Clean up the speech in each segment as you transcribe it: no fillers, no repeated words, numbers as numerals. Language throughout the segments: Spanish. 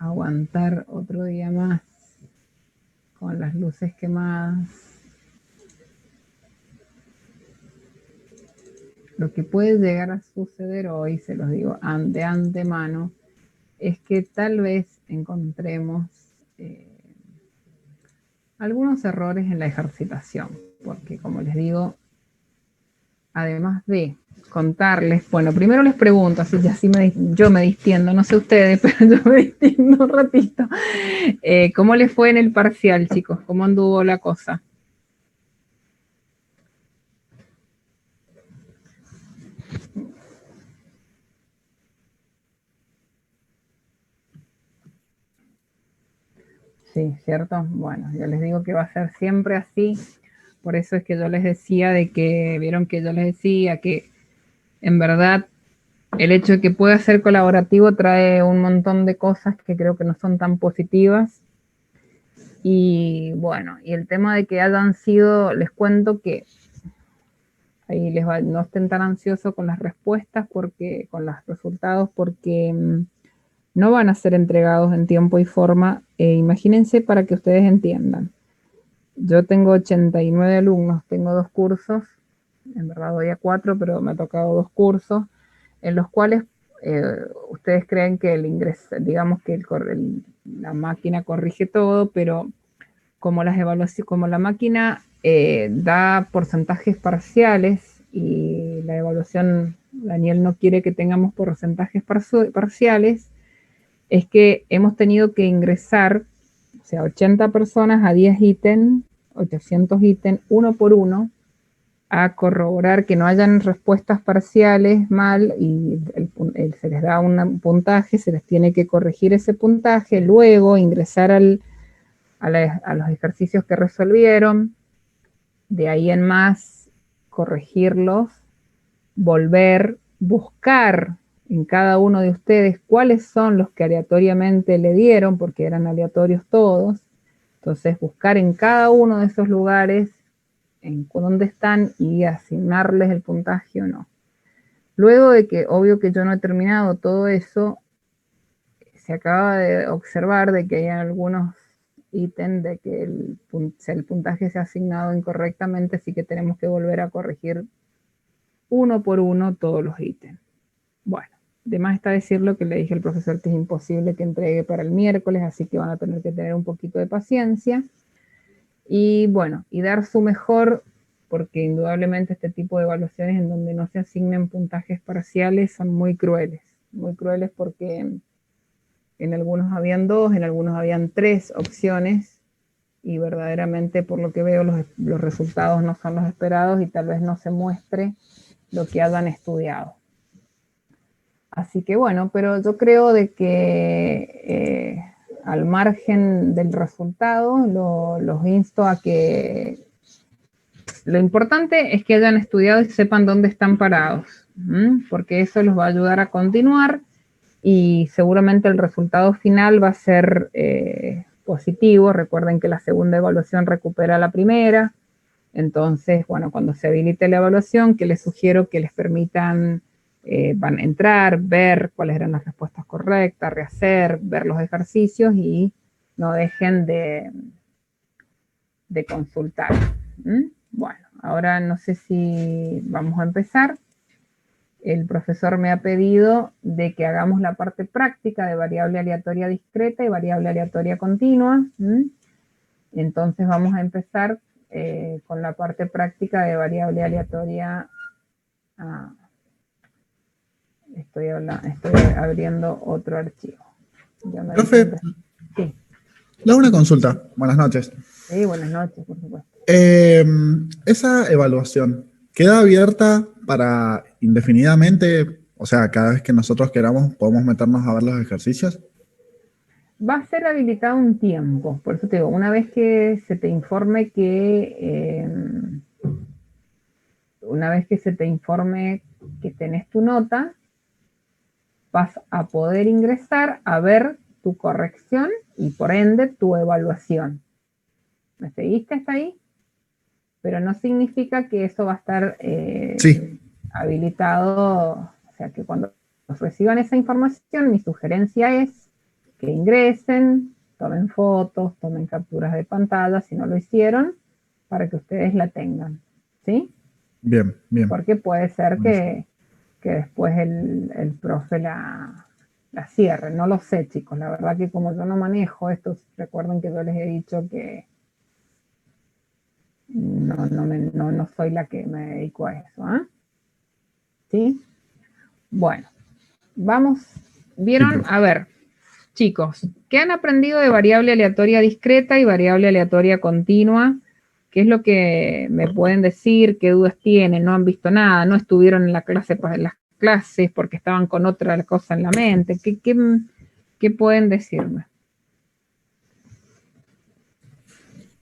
aguantar otro día más con las luces quemadas. Lo que puede llegar a suceder hoy, se los digo de antemano, es que tal vez encontremos algunos errores en la ejercitación, porque como les digo, además de contarles, bueno, primero les pregunto, así yo me distiendo, no sé ustedes, pero yo me distiendo un ratito. ¿Cómo les fue en el parcial, chicos? ¿Cómo anduvo la cosa? Sí, ¿cierto? Bueno, yo les digo que va a ser siempre así, por eso es que yo les decía vieron que yo les decía que en verdad el hecho de que pueda ser colaborativo trae un montón de cosas que creo que no son tan positivas. Y bueno, y el tema de que hayan sido, les cuento que ahí no estén tan ansiosos con las respuestas, con los resultados, porque no van a ser entregados en tiempo y forma. Imagínense para que ustedes entiendan. Yo tengo 89 alumnos, tengo 2 cursos, en verdad doy a 4, pero me ha tocado 2 cursos, en los cuales ustedes creen que el ingreso, digamos que la máquina corrige todo, pero como como la máquina da porcentajes parciales y la evaluación, Daniel no quiere que tengamos porcentajes parciales, es que hemos tenido que ingresar, o sea, 80 personas a 10 ítems, 800 ítems, uno por uno, a corroborar que no hayan respuestas parciales mal y se les da un puntaje, se les tiene que corregir ese puntaje, luego ingresar a los ejercicios que resolvieron, de ahí en más corregirlos, volver, buscar en cada uno de ustedes cuáles son los que aleatoriamente le dieron, porque eran aleatorios todos. Entonces, buscar en cada uno de esos lugares en dónde están y asignarles el puntaje o no. Luego de que, obvio que yo no he terminado todo eso, se acaba de observar de que hay algunos ítems de que el puntaje se ha asignado incorrectamente, así que tenemos que volver a corregir uno por uno todos los ítems. Bueno, de más está decirlo que le dije al profesor que es imposible que entregue para el miércoles, así que van a tener que tener un poquito de paciencia. Y bueno, y dar su mejor, porque indudablemente este tipo de evaluaciones en donde no se asignen puntajes parciales son muy crueles porque en algunos habían 2, en algunos habían 3 opciones y verdaderamente por lo que veo los resultados no son los esperados y tal vez no se muestre lo que hayan estudiado. Así que bueno, pero yo creo de que al margen del resultado, los insto a que lo importante es que hayan estudiado y sepan dónde están parados, porque eso los va a ayudar a continuar y seguramente el resultado final va a ser positivo. Recuerden que la segunda evaluación recupera la primera. Entonces, bueno, cuando se habilite la evaluación, que les sugiero que les permitan van a entrar, ver cuáles eran las respuestas correctas, rehacer, ver los ejercicios y no dejen de consultar. Bueno, ahora no sé si vamos a empezar. El profesor me ha pedido de que hagamos la parte práctica de variable aleatoria discreta y variable aleatoria continua. Entonces vamos a empezar con la parte práctica de variable aleatoria. Estoy abriendo otro archivo. Ya me Profe, sí, le hago una consulta. Buenas noches. sí, buenas noches, por supuesto. Esa evaluación queda abierta para indefinidamente, o sea, cada vez que nosotros queramos podemos meternos a ver los ejercicios. Va a ser habilitado un tiempo, por eso te digo, una vez que se te informe que tenés tu nota, vas a poder ingresar a ver tu corrección y por ende tu evaluación. ¿Me seguiste hasta ahí? Pero no significa que eso va a estar Sí, habilitado, o sea que cuando reciban esa información, mi sugerencia es que ingresen, tomen fotos, tomen capturas de pantalla, si no lo hicieron, para que ustedes la tengan, ¿sí? Bien, bien. Porque puede ser que después el profe la cierre, no lo sé, chicos, la verdad que como yo no manejo esto, recuerden que yo les he dicho que no soy la que me dedico a eso, ¿eh? ¿Sí? Bueno, vamos, ¿vieron? Sí, A ver, chicos, ¿qué han aprendido de variable aleatoria discreta y variable aleatoria continua? ¿Qué es lo que me pueden decir? ¿Qué dudas tienen? ¿No han visto nada? ¿No estuvieron en la clase, pues, en las clases porque estaban con otra cosa en la mente? ¿Qué pueden decirme?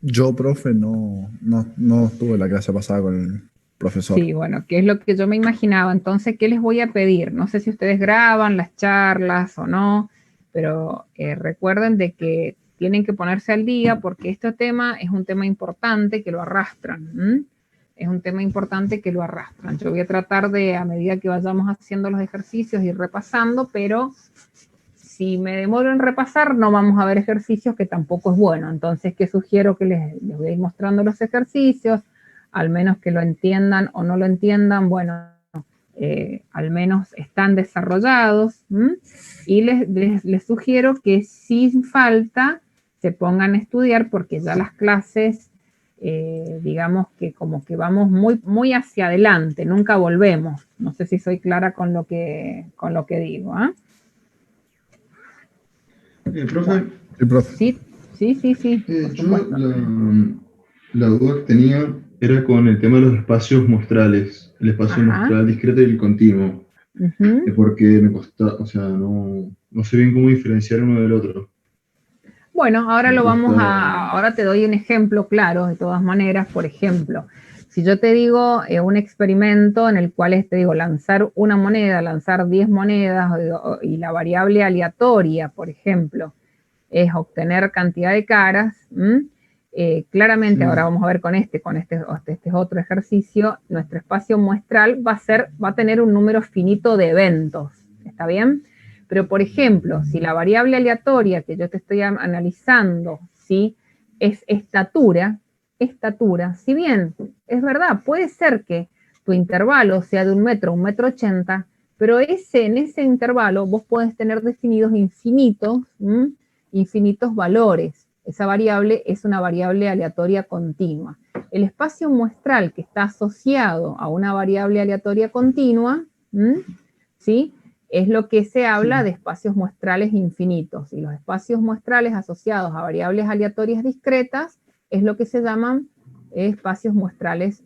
yo, profe, no estuve en la clase pasada con el profesor. Sí, bueno, ¿qué es lo que yo me imaginaba? Entonces, ¿qué les voy a pedir? No sé si ustedes graban las charlas o no, pero recuerden de que tienen que ponerse al día porque este tema es un tema importante que lo arrastran. ¿M? Es un tema importante que lo arrastran. Yo voy a tratar de, a medida que vayamos haciendo los ejercicios, ir repasando, pero si me demoro en repasar, no vamos a ver ejercicios, que tampoco es bueno. Entonces, ¿qué sugiero? Que les voy a ir mostrando los ejercicios, al menos que lo entiendan o no lo entiendan, bueno, al menos están desarrollados. ¿M? Y les sugiero que sin falta se pongan a estudiar, porque ya las clases, digamos que como que vamos muy hacia adelante, nunca volvemos. No sé si soy clara con lo que digo, ¿eh? Profe, Bueno, Sí, profe. sí, por yo supuesto. la duda que tenía era con el tema de los espacios muestrales, el espacio Ajá. muestral discreto y el continuo, Uh-huh. porque me costó, o sea, no sé bien cómo diferenciar uno del otro. Bueno, Me cuesta, ahora te doy un ejemplo claro, de todas maneras. Por ejemplo, si yo te digo un experimento en el cual te digo lanzar una moneda, lanzar 10 monedas, y la variable aleatoria, por ejemplo, es obtener cantidad de caras. Claramente, ahora sí, vamos a ver este es otro ejercicio, nuestro espacio muestral va a tener un número finito de eventos, ¿está bien? Pero, por ejemplo, si la variable aleatoria que yo te estoy analizando, ¿sí?, es estatura, si bien es verdad, puede ser que tu intervalo sea de 1 metro 80, pero en ese intervalo vos podés tener definidos infinitos valores. Esa variable es una variable aleatoria continua. El espacio muestral que está asociado a una variable aleatoria continua, ¿sí?, es lo que se habla de sí. espacios muestrales infinitos. Y los espacios muestrales asociados a variables aleatorias discretas es lo que se llaman espacios muestrales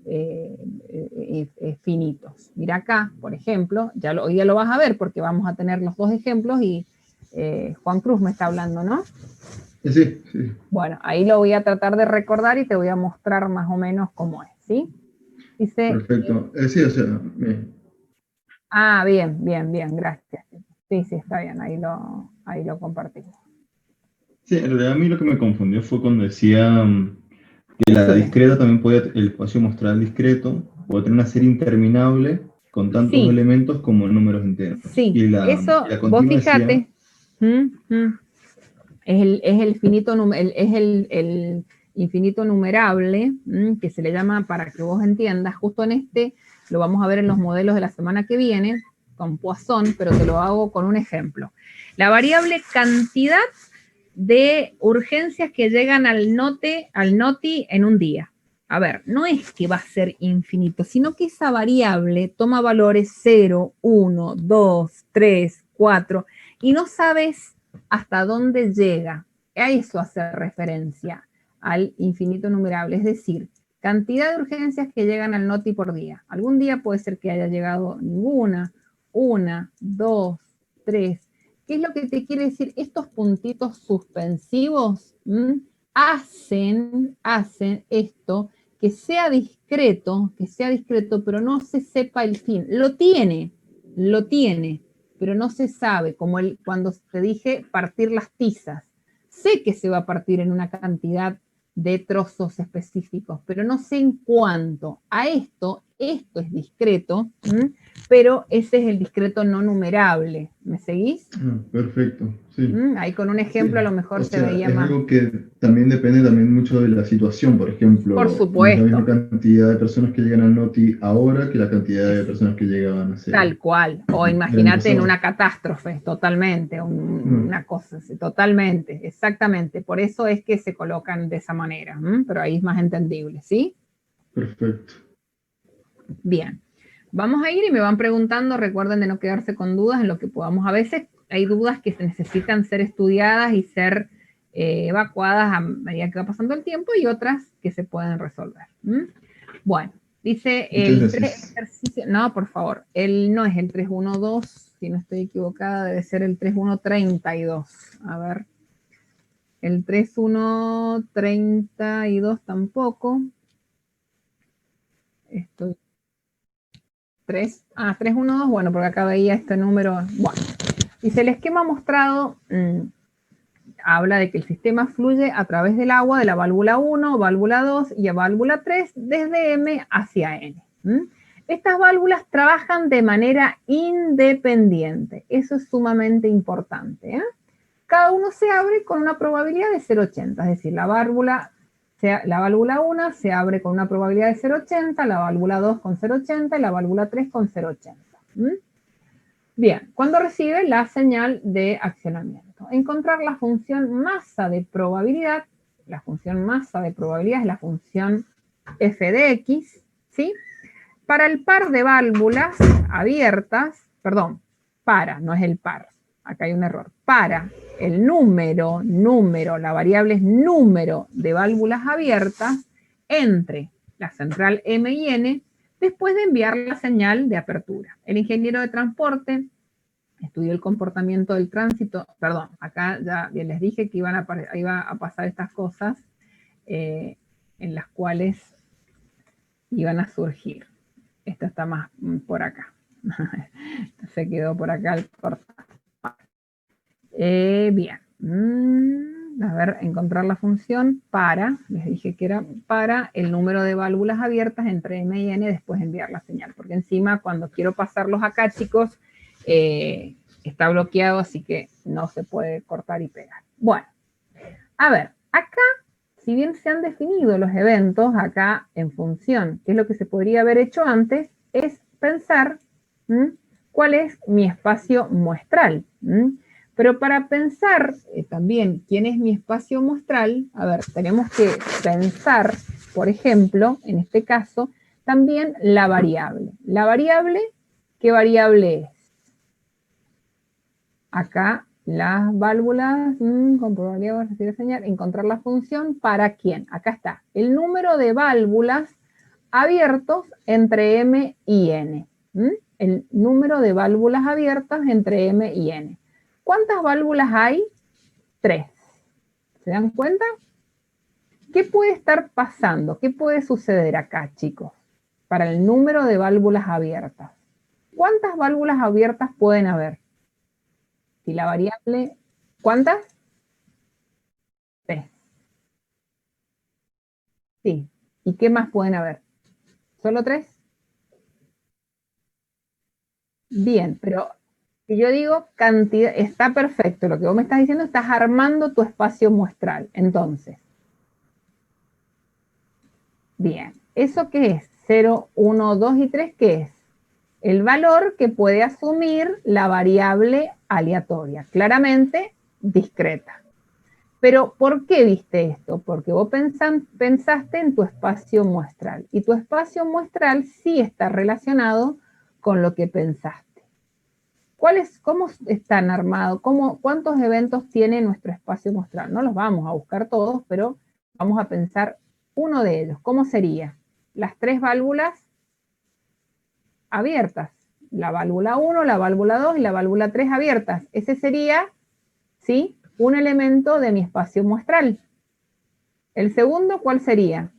finitos. Mira acá, por ejemplo, hoy ya lo vas a ver porque vamos a tener los dos ejemplos y Juan Cruz me está hablando, ¿no? Sí, sí, Bueno, ahí lo voy a tratar de recordar y te voy a mostrar más o menos cómo es, ¿sí? Dice, perfecto. Sí, o sea, bien, gracias. Sí, está bien, ahí lo compartimos. sí, en realidad a mí lo que me confundió fue cuando decía que la Decime. discreta también podía, el espacio muestral discreto, puede tener una serie interminable con tantos Sí, elementos como números enteros. sí, Y eso, la vos continua decía, fíjate, es el finito, es el infinito numerable, que se le llama, para que vos entiendas, justo en lo vamos a ver en los modelos de la semana que viene, con Poisson, pero te lo hago con un ejemplo. La variable cantidad de urgencias que llegan al NOTI en un día. A ver, no es que va a ser infinito, sino que esa variable toma valores 0, 1, 2, 3, 4, y no sabes hasta dónde llega. A eso hace referencia al infinito numerable, es decir, cantidad de urgencias que llegan al NOTI por día. Algún día puede ser que haya llegado ninguna, 1, 2, 3. ¿Qué es lo que te quiere decir? Estos puntitos suspensivos hacen esto, que sea discreto, pero no se sepa el fin. Lo tiene, pero no se sabe, como cuando te dije partir las tizas. Sé que se va a partir en una cantidad de trozos específicos, pero no sé en cuánto. A esto esto es discreto, pero ese es el discreto no numerable. ¿Me seguís? Perfecto, sí. Ahí con un ejemplo Sí. a lo mejor O se sea, veía es más. algo que también depende también mucho de la situación. Por Por ejemplo, no es la misma supuesto, cantidad de personas que llegan al NOTI ahora que la cantidad de es personas que llegaban hace tal cual. O el año imagínate en pasado. una catástrofe, totalmente, Mm, una cosa así, totalmente, exactamente. Por eso es que se colocan de esa manera, pero ahí es más entendible, ¿sí? perfecto. Bien. Vamos a ir y me van preguntando, recuerden de no quedarse con dudas en lo que podamos. A veces hay dudas que se necesitan ser estudiadas y ser evacuadas a medida que va pasando el tiempo y otras que se pueden resolver. Bueno, dice Muchas el 3 gracias. ejercicio, no, por favor, no es el 312, si no estoy equivocada, debe ser el 3132. A ver, el 3132 tampoco. Estoy 312, bueno, porque acá veía este número. Bueno, dice el esquema mostrado, habla de que el sistema fluye a través del agua de la válvula 1, válvula 2 y a válvula 3 desde M hacia N. Estas válvulas trabajan de manera independiente. Eso es sumamente importante. Cada uno se abre con una probabilidad de 0,80, es decir, la válvula 1 se abre con una probabilidad de 0,80, la válvula 2 con 0,80 y la válvula 3 con 0,80. Bien, cuando recibe la señal de accionamiento. Encontrar la función masa de probabilidad. La función masa de probabilidad es la función f de x, ¿sí? Para el par de válvulas abiertas, perdón, no es el par, acá hay un error. Para el número, la variable es número de válvulas abiertas entre la central M y N, después de enviar la señal de apertura. El ingeniero de transporte estudió el comportamiento del tránsito, perdón, acá ya les dije que iba a pasar estas cosas en las cuales iban a surgir. Esto está más por acá. Se quedó por acá el cortar. Bien. A ver, encontrar la función para, les dije que era para el número de válvulas abiertas entre M y N, después enviar la señal. Porque encima, cuando quiero pasarlos acá, chicos, está bloqueado, así que no se puede cortar y pegar. Bueno, a ver, acá, si bien se han definido los eventos, acá en función, que es lo que se podría haber hecho antes, es pensar cuál es mi espacio muestral. Pero para pensar también quién es mi espacio muestral, a ver, tenemos que pensar, por ejemplo, en este caso, también la variable. La variable, ¿qué variable es? Acá las válvulas, con probabilidad de recibir señal, encontrar la función para quién. Acá está, el número de válvulas abiertos entre M y N. El número de válvulas abiertas entre M y N. ¿Cuántas válvulas hay? 3. ¿Se dan cuenta? ¿Qué puede estar pasando? ¿Qué puede suceder acá, chicos? Para el número de válvulas abiertas. ¿Cuántas válvulas abiertas pueden haber? Si la variable, ¿cuántas? 3. Sí. ¿Y qué más pueden haber? ¿Solo 3? Bien, pero si yo digo cantidad, está perfecto. Lo que vos me estás diciendo, estás armando tu espacio muestral. Entonces, bien, ¿eso qué es? 0, 1, 2 y 3, ¿qué es? El valor que puede asumir la variable aleatoria, claramente discreta. Pero ¿por qué viste esto? Porque vos pensaste en tu espacio muestral y tu espacio muestral sí está relacionado con lo que pensaste. ¿Cómo están armados? ¿Cuántos eventos tiene nuestro espacio muestral? No los vamos a buscar todos, pero vamos a pensar uno de ellos. ¿Cómo sería? Las 3 válvulas abiertas. La válvula 1, la válvula 2 y la válvula 3 abiertas. Ese sería, ¿sí?, un elemento de mi espacio muestral. El segundo, ¿cuál sería?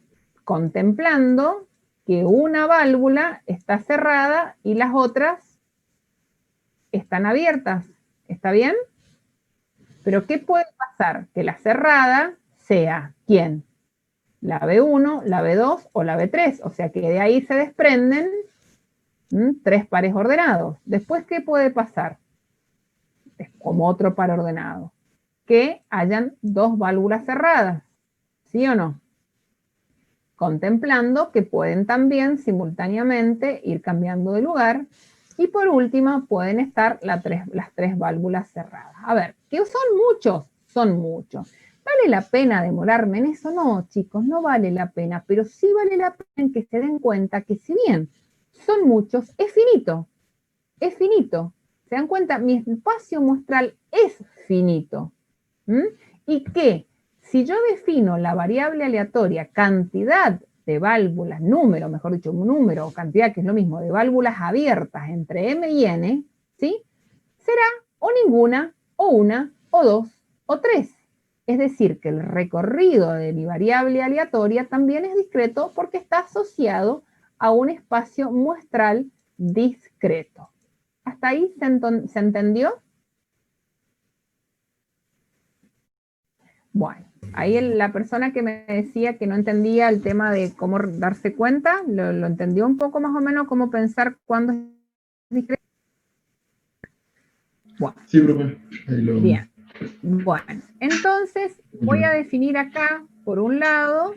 Contemplando que una válvula está cerrada y las otras están abiertas. ¿Está bien? Pero ¿qué puede pasar? Que la cerrada sea, ¿quién? la B1, la B2 o la B3. O sea que de ahí se desprenden 3 pares ordenados. Después, ¿qué puede pasar? Es como otro par ordenado. Que hayan 2 válvulas cerradas. ¿Sí o no? Contemplando que pueden también simultáneamente ir cambiando de lugar. Y por último, pueden estar las 3 válvulas cerradas. A ver, ¿qué son muchos? Son muchos. ¿Vale la pena demorarme en eso? No, chicos, no vale la pena, pero sí vale la pena que se den cuenta que si bien son muchos, es finito. Es finito. ¿Se dan cuenta? Mi espacio muestral es finito. Y que si yo defino la variable aleatoria cantidad de válvulas, número, mejor dicho, un número o cantidad, que es lo mismo, de válvulas abiertas entre M y N, ¿sí? Será o ninguna, o una, o dos, o tres. Es decir, que el recorrido de mi variable aleatoria también es discreto porque está asociado a un espacio muestral discreto. ¿Hasta ahí se entendió? Bueno, ahí la persona que me decía que no entendía el tema de cómo darse cuenta, lo entendió un poco más o menos cómo pensar cuándo es discreto. Bueno. Sí, profe. Bien. Bueno, entonces voy a definir acá, por un lado,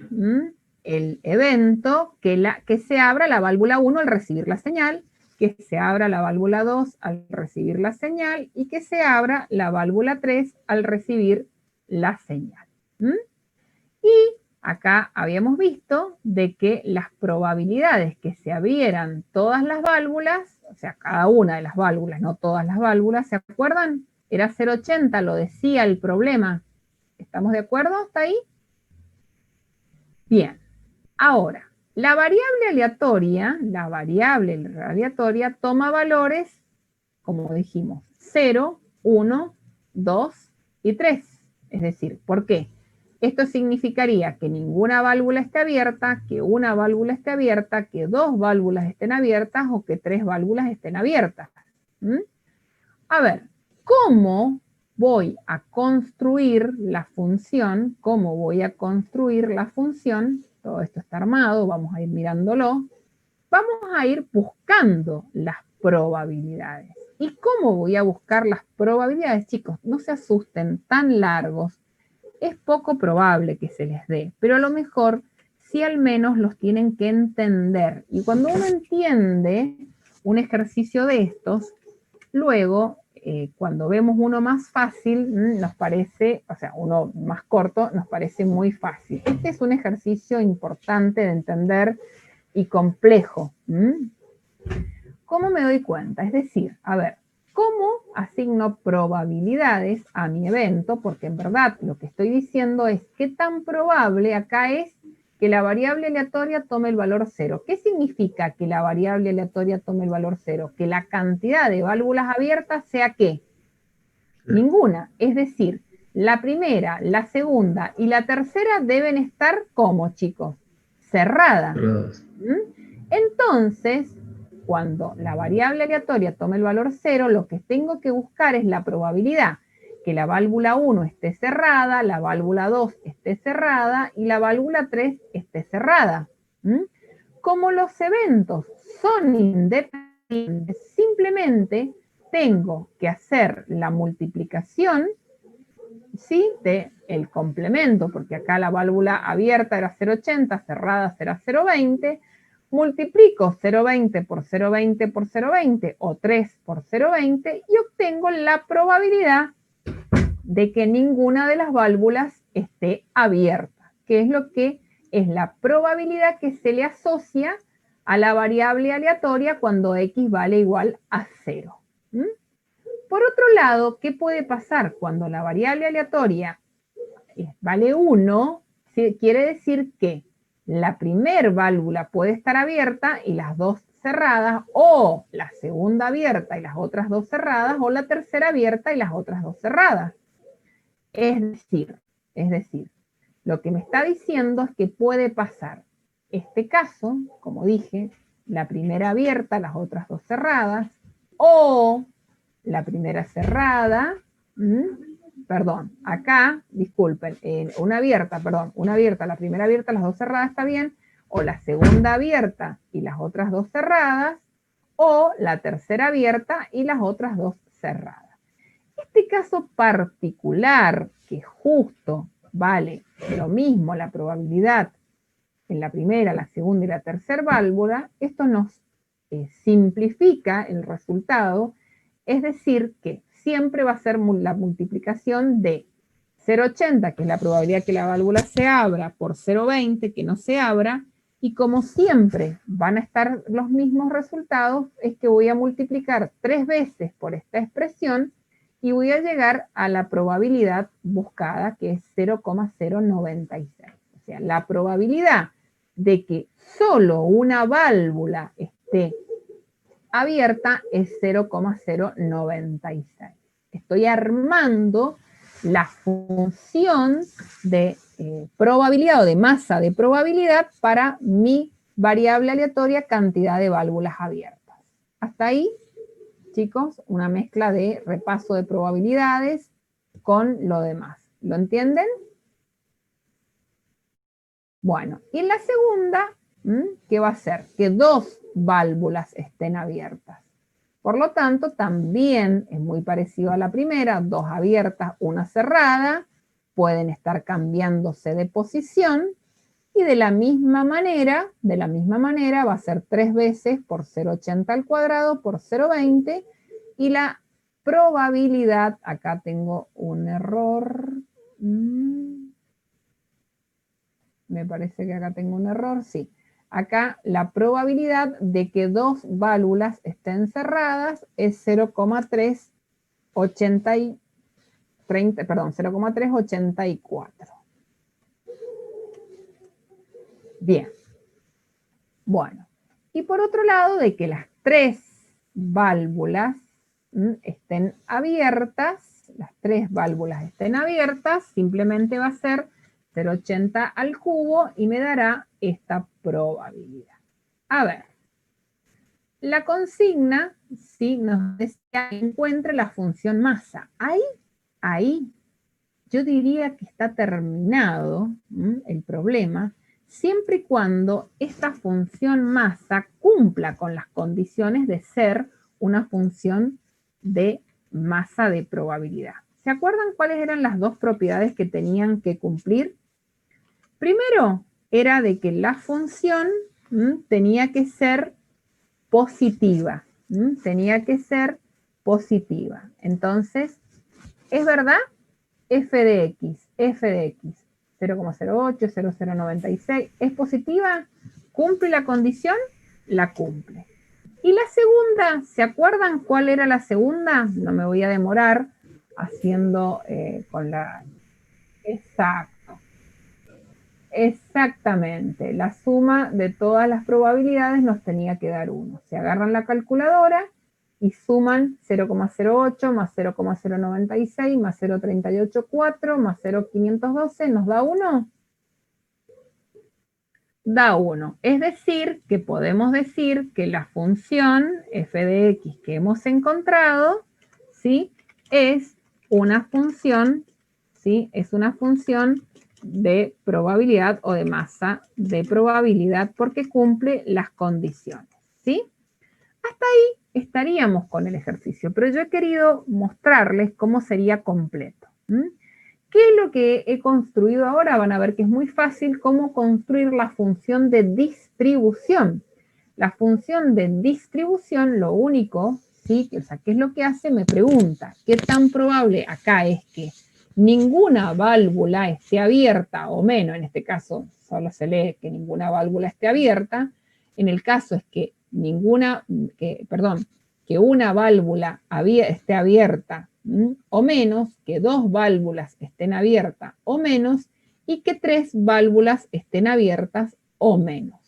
el evento que se abra la válvula 1 al recibir la señal, que se abra la válvula 2 al recibir la señal y que se abra la válvula 3 al recibir la señal. Y acá habíamos visto de que las probabilidades que se abrieran todas las válvulas, o sea, cada una de las válvulas, no todas las válvulas, ¿se acuerdan? Era 0,80, lo decía el problema. ¿Estamos de acuerdo hasta ahí? Bien. Ahora, la variable aleatoria toma valores, como dijimos, 0, 1, 2 y 3. Es decir, ¿por qué? Esto significaría que ninguna válvula esté abierta, que una válvula esté abierta, que 2 válvulas estén abiertas o que 3 válvulas estén abiertas. A ver, ¿cómo voy a construir la función? ¿Cómo voy a construir la función? Todo esto está armado, vamos a ir mirándolo. Vamos a ir buscando las probabilidades. ¿Y cómo voy a buscar las probabilidades? Chicos, no se asusten, tan largos. Es poco probable que se les dé, pero a lo mejor sí al menos los tienen que entender. Y cuando uno entiende un ejercicio de estos, luego, cuando vemos uno más fácil, nos parece, o sea, uno más corto, nos parece muy fácil. Este es un ejercicio importante de entender y complejo. ¿Cómo me doy cuenta? Es decir, a ver, ¿cómo asigno probabilidades a mi evento? Porque en verdad lo que estoy diciendo es qué tan probable acá es que la variable aleatoria tome el valor 0. ¿Qué significa que la variable aleatoria tome el valor 0? Que la cantidad de válvulas abiertas sea ¿qué? Ninguna. Es decir, la primera, la segunda y la tercera deben estar ¿cómo, chicos? Cerradas. Entonces, cuando la variable aleatoria tome el valor 0, lo que tengo que buscar es la probabilidad que la válvula 1 esté cerrada, la válvula 2 esté cerrada y la válvula 3 esté cerrada. Como los eventos son independientes, simplemente tengo que hacer la multiplicación, ¿sí?, de el complemento, porque acá la válvula abierta era 0,80, cerrada será 0,20, multiplico 0,20 por 0,20 por 0,20 o 3 por 0,20 y obtengo la probabilidad de que ninguna de las válvulas esté abierta, que es lo que es la probabilidad que se le asocia a la variable aleatoria cuando x vale igual a 0. Por otro lado, ¿qué puede pasar cuando la variable aleatoria vale 1? Quiere decir que la primer válvula puede estar abierta y las dos cerradas, o la segunda abierta y las otras dos cerradas, o la tercera abierta y las otras dos cerradas. Es decir, lo que me está diciendo es que puede pasar este caso, como dije, la primera abierta, las otras dos cerradas, o la primera cerrada perdón, acá, disculpen, una abierta, la primera abierta, las dos cerradas está bien, o la segunda abierta y las otras dos cerradas, o la tercera abierta y las otras dos cerradas. Este caso particular, que justo vale lo mismo la probabilidad en la primera, la segunda y la tercera válvula, esto nos simplifica el resultado, es decir, que siempre va a ser la multiplicación de 0,80, que es la probabilidad que la válvula se abra, por 0,20, que no se abra, y como siempre van a estar los mismos resultados, es que voy a multiplicar 3 veces por esta expresión y voy a llegar a la probabilidad buscada, que es 0,096. O sea, la probabilidad de que solo una válvula esté abierta es 0,096. Estoy armando la función de probabilidad o de masa de probabilidad para mi variable aleatoria cantidad de válvulas abiertas. Hasta ahí, chicos, una mezcla de repaso de probabilidades con lo demás. ¿Lo entienden? Bueno, y en la segunda, ¿qué va a ser? Que dos válvulas estén abiertas. Por lo tanto, también es muy parecido a la primera, dos abiertas, una cerrada, pueden estar cambiándose de posición, y de la misma manera va a ser 3 veces por 0,80 al cuadrado por 0,20, y la probabilidad, acá tengo un error, me parece que acá tengo un error, sí. Acá la probabilidad de que dos válvulas estén cerradas es 0,384. Bien. Bueno. Y por otro lado, de que las tres válvulas estén abiertas, simplemente va a ser 0,80 al cubo y me dará esta probabilidad. A ver, la consigna, sí, nos decía que encuentre la función masa. Ahí, yo diría que está terminado el problema, siempre y cuando esta función masa cumpla con las condiciones de ser una función de masa de probabilidad. ¿Se acuerdan cuáles eran las dos propiedades que tenían que cumplir? Primero, era de que la función tenía que ser positiva. Entonces, ¿es verdad? f de x, 0,08, 0,096, ¿es positiva? ¿Cumple la condición? La cumple. Y la segunda, ¿se acuerdan cuál era la segunda? No me voy a demorar haciendo con la... Exacto. Exactamente. La suma de todas las probabilidades nos tenía que dar 1. Se agarran la calculadora y suman 0,08 más 0,096 más 0,384 más 0,512, ¿nos da 1? Da 1. Es decir, que podemos decir que la función f de x que hemos encontrado, ¿sí?, es una función, ¿sí?, es una función de probabilidad o de masa de probabilidad porque cumple las condiciones, ¿sí? Hasta ahí estaríamos con el ejercicio, pero yo he querido mostrarles cómo sería completo. ¿Qué es lo que he construido ahora? Van a ver que es muy fácil cómo construir la función de distribución. La función de distribución, lo único, ¿sí?, o sea, ¿qué es lo que hace? Me pregunta, ¿qué tan probable acá es que ninguna válvula esté abierta o menos? En este caso solo se lee que ninguna válvula esté abierta. En el caso es que que una válvula esté abierta o menos, que dos válvulas estén abiertas o menos, y que tres válvulas estén abiertas o menos.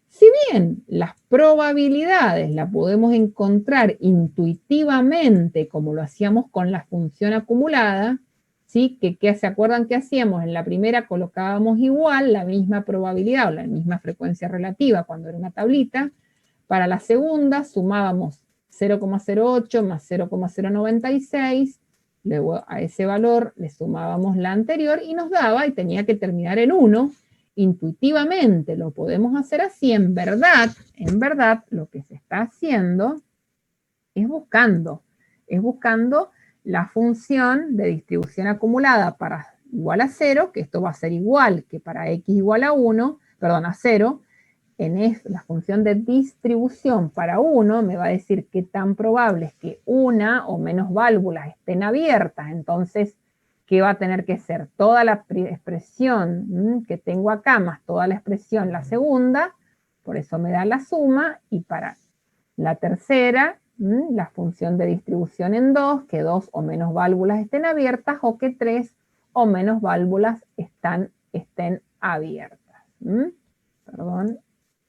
Si bien las probabilidades las podemos encontrar intuitivamente, como lo hacíamos con la función acumulada, ¿sí?, que se acuerdan que hacíamos en la primera, colocábamos igual la misma probabilidad o la misma frecuencia relativa cuando era una tablita. Para la segunda sumábamos 0,08 más 0,096 luego a ese valor le sumábamos la anterior y nos daba, y tenía que terminar en 1. Intuitivamente lo podemos hacer así. En verdad, lo que se está haciendo es buscando la función de distribución acumulada para igual a 0, que esto va a ser igual que para x igual a 1, perdón, a 0. La función de distribución para 1 me va a decir qué tan probable es que una o menos válvulas estén abiertas. Entonces, ¿qué va a tener que ser? Toda la expresión que tengo acá más toda la expresión, la segunda, por eso me da la suma, y para la tercera, la función de distribución en 2, que 2 o menos válvulas estén abiertas, o que 3 o menos válvulas estén abiertas. Perdón,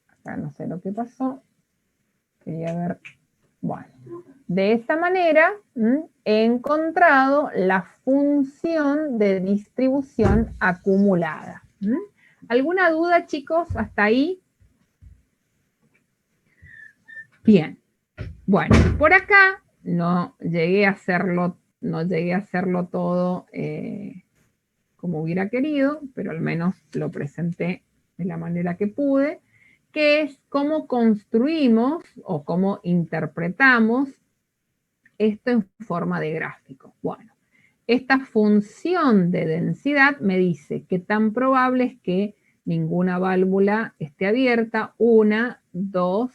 acá no sé lo que pasó. Quería ver. Bueno, de esta manera he encontrado la función de distribución acumulada. ¿Alguna duda, chicos, hasta ahí? Bien. Bueno, por acá no llegué a hacerlo todo como hubiera querido, pero al menos lo presenté de la manera que pude, que es cómo construimos o cómo interpretamos esto en forma de gráfico. Bueno, esta función de densidad me dice qué tan probable es que ninguna válvula esté abierta, 1, 2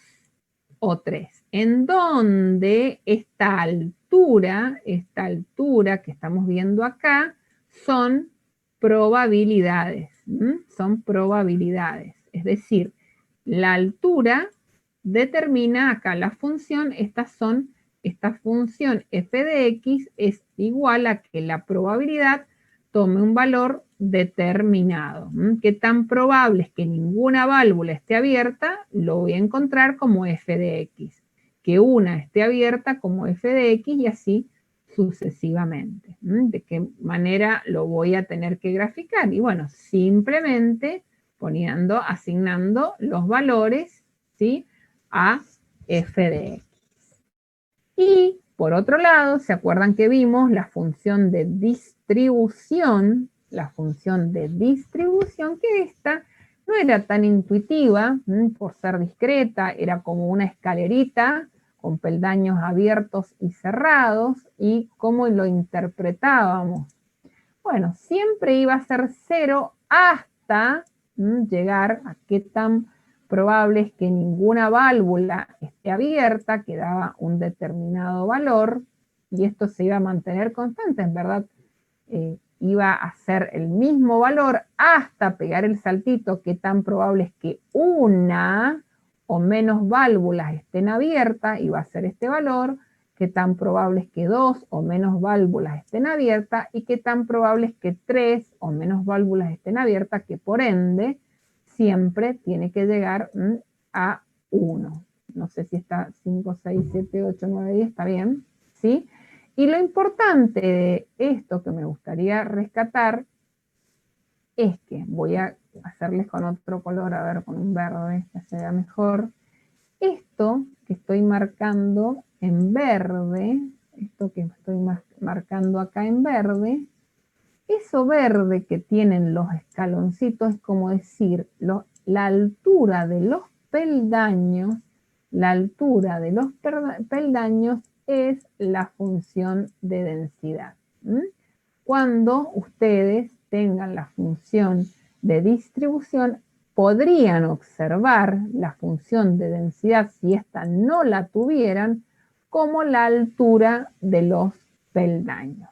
o 3. En donde esta altura que estamos viendo acá, son probabilidades. Son probabilidades. Es decir, la altura determina acá la función. Esta función f de x es igual a que la probabilidad tome un valor determinado. ¿Qué tan probable es que ninguna válvula esté abierta? Lo voy a encontrar como f de x. Que una esté abierta como f de x y así sucesivamente. ¿De qué manera lo voy a tener que graficar? Y bueno, simplemente asignando los valores, ¿sí?, a f de x. Y por otro lado, ¿se acuerdan que vimos la función de distribución? La función de distribución, que esta no era tan intuitiva por ser discreta, era como una escalerita con peldaños abiertos y cerrados. ¿Y cómo lo interpretábamos? Bueno, siempre iba a ser 0 hasta llegar a qué tan probable es que ninguna válvula esté abierta, que daba un determinado valor, y esto se iba a mantener constante, en verdad. Iba a ser el mismo valor hasta pegar el saltito, qué tan probable es que una o menos válvulas estén abiertas, iba a ser este valor, qué tan probable es que 2 o menos válvulas estén abiertas, y qué tan probable es que 3 o menos válvulas estén abiertas, que por ende siempre tiene que llegar a 1. No sé si está 5, 6, 7, 8, 9, 10, está bien, ¿sí? Y lo importante de esto que me gustaría rescatar es que voy a hacerles con otro color, a ver, con un verde, que se vea mejor. Esto que estoy marcando en verde, esto que estoy marcando acá en verde, eso verde que tienen los escaloncitos es como decir la altura de los peldaños. La altura de los peldaños es la función de densidad. Cuando ustedes tengan la función de distribución, podrían observar la función de densidad, si esta no la tuvieran, como la altura de los peldaños.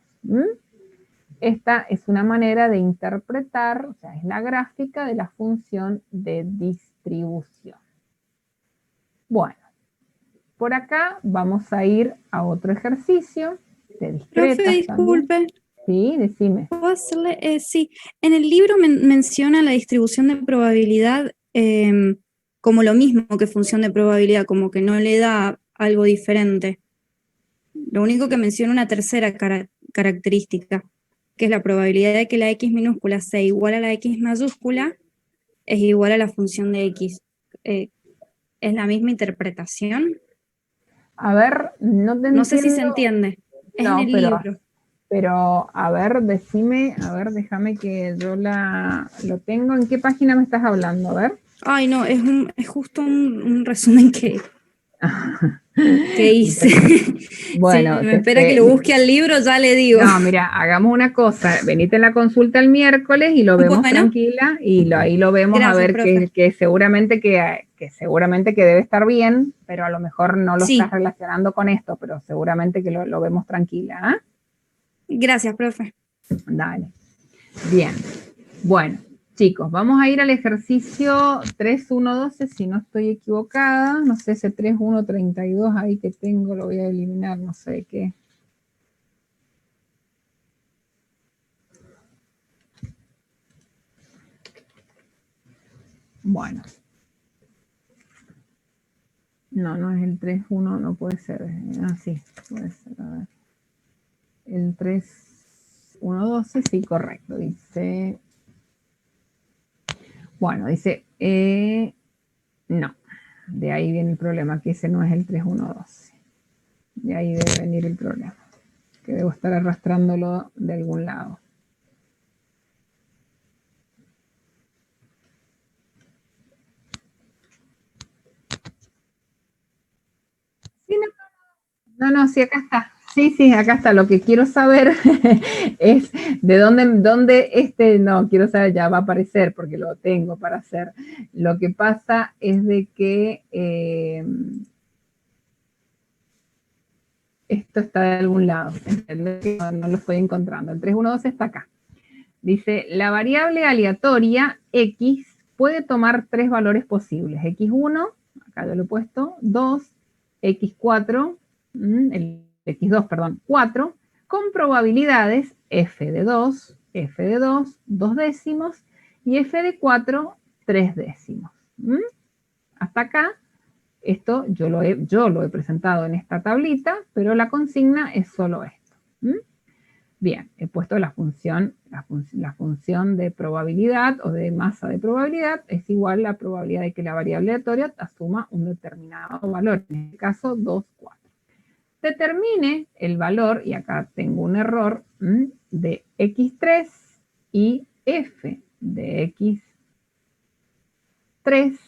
Esta es una manera de interpretar, o sea, es la gráfica de la función de distribución. Bueno, por acá vamos a ir a otro ejercicio de discretas. Profe, disculpe. También. Sí, decime. ¿Puedo hacerle? Sí, en el libro menciona la distribución de probabilidad como lo mismo que función de probabilidad, como que no le da algo diferente. Lo único que menciona una tercera característica, que es la probabilidad de que la x minúscula sea igual a la x mayúscula, es igual a la función de x. ¿Es la misma interpretación? A ver, no te entiendo. No sé si se entiende. Es No, en el libro. pero a ver, decime, a ver, déjame que yo lo tengo. ¿En qué página me estás hablando? A ver. Ay, no, es justo un resumen que hice. Bueno, si me espera que lo busque al libro, ya le digo. No, mira, hagamos una cosa, venite en la consulta el miércoles y lo vemos Bueno. tranquila y ahí lo vemos. Gracias, a ver profe. que seguramente que debe estar bien, pero a lo mejor no lo estás relacionando con esto, pero seguramente que lo vemos tranquila. Gracias, profe. Dale. Bien. Bueno, chicos, vamos a ir al ejercicio 3.1.12, si no estoy equivocada. No sé, ese 3.1.32 ahí que tengo, lo voy a eliminar, no sé qué. Bueno. No es el 3.1, no puede ser. Sí, puede ser. A ver. El 3.1.12, sí, correcto. Dice... Bueno, dice... no. De ahí viene el problema, que ese no es el 3.1.12. De ahí debe venir el problema. Que debo estar arrastrándolo de algún lado. Sí, no, sí, acá está. Sí, acá está. Lo que quiero saber es de dónde no, quiero saber, ya va a aparecer porque lo tengo para hacer. Lo que pasa es de que esto está de algún lado. No lo estoy encontrando. El 3.1.12 está acá. Dice, la variable aleatoria X puede tomar tres valores posibles. X1, acá yo lo he puesto, 2, X4, el X2, perdón, 4, con probabilidades F de 2, 2 décimos, y F de 4, 3 décimos. Hasta acá, esto yo lo he presentado en esta tablita, pero la consigna es solo esto. Bien, he puesto la función de probabilidad o de masa de probabilidad es igual a la probabilidad de que la variable aleatoria asuma un determinado valor, en este caso 2, 4. Determine el valor, y acá tengo un error, de X3 y F de X3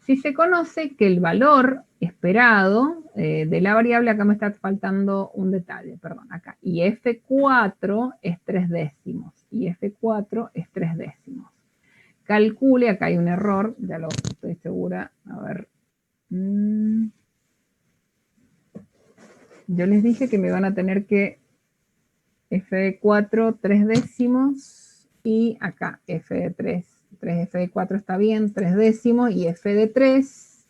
si se conoce que el valor esperado de la variable, acá me está faltando un detalle, perdón, acá, y F4 es 3 décimos, y F4 es 3 décimos. Calcule, acá hay un error, ya lo estoy segura, a ver. Yo les dije que me van a tener que F de 4, 3 décimos, y acá F de 3. 3F de 4 está bien, 3 décimos, y F de 3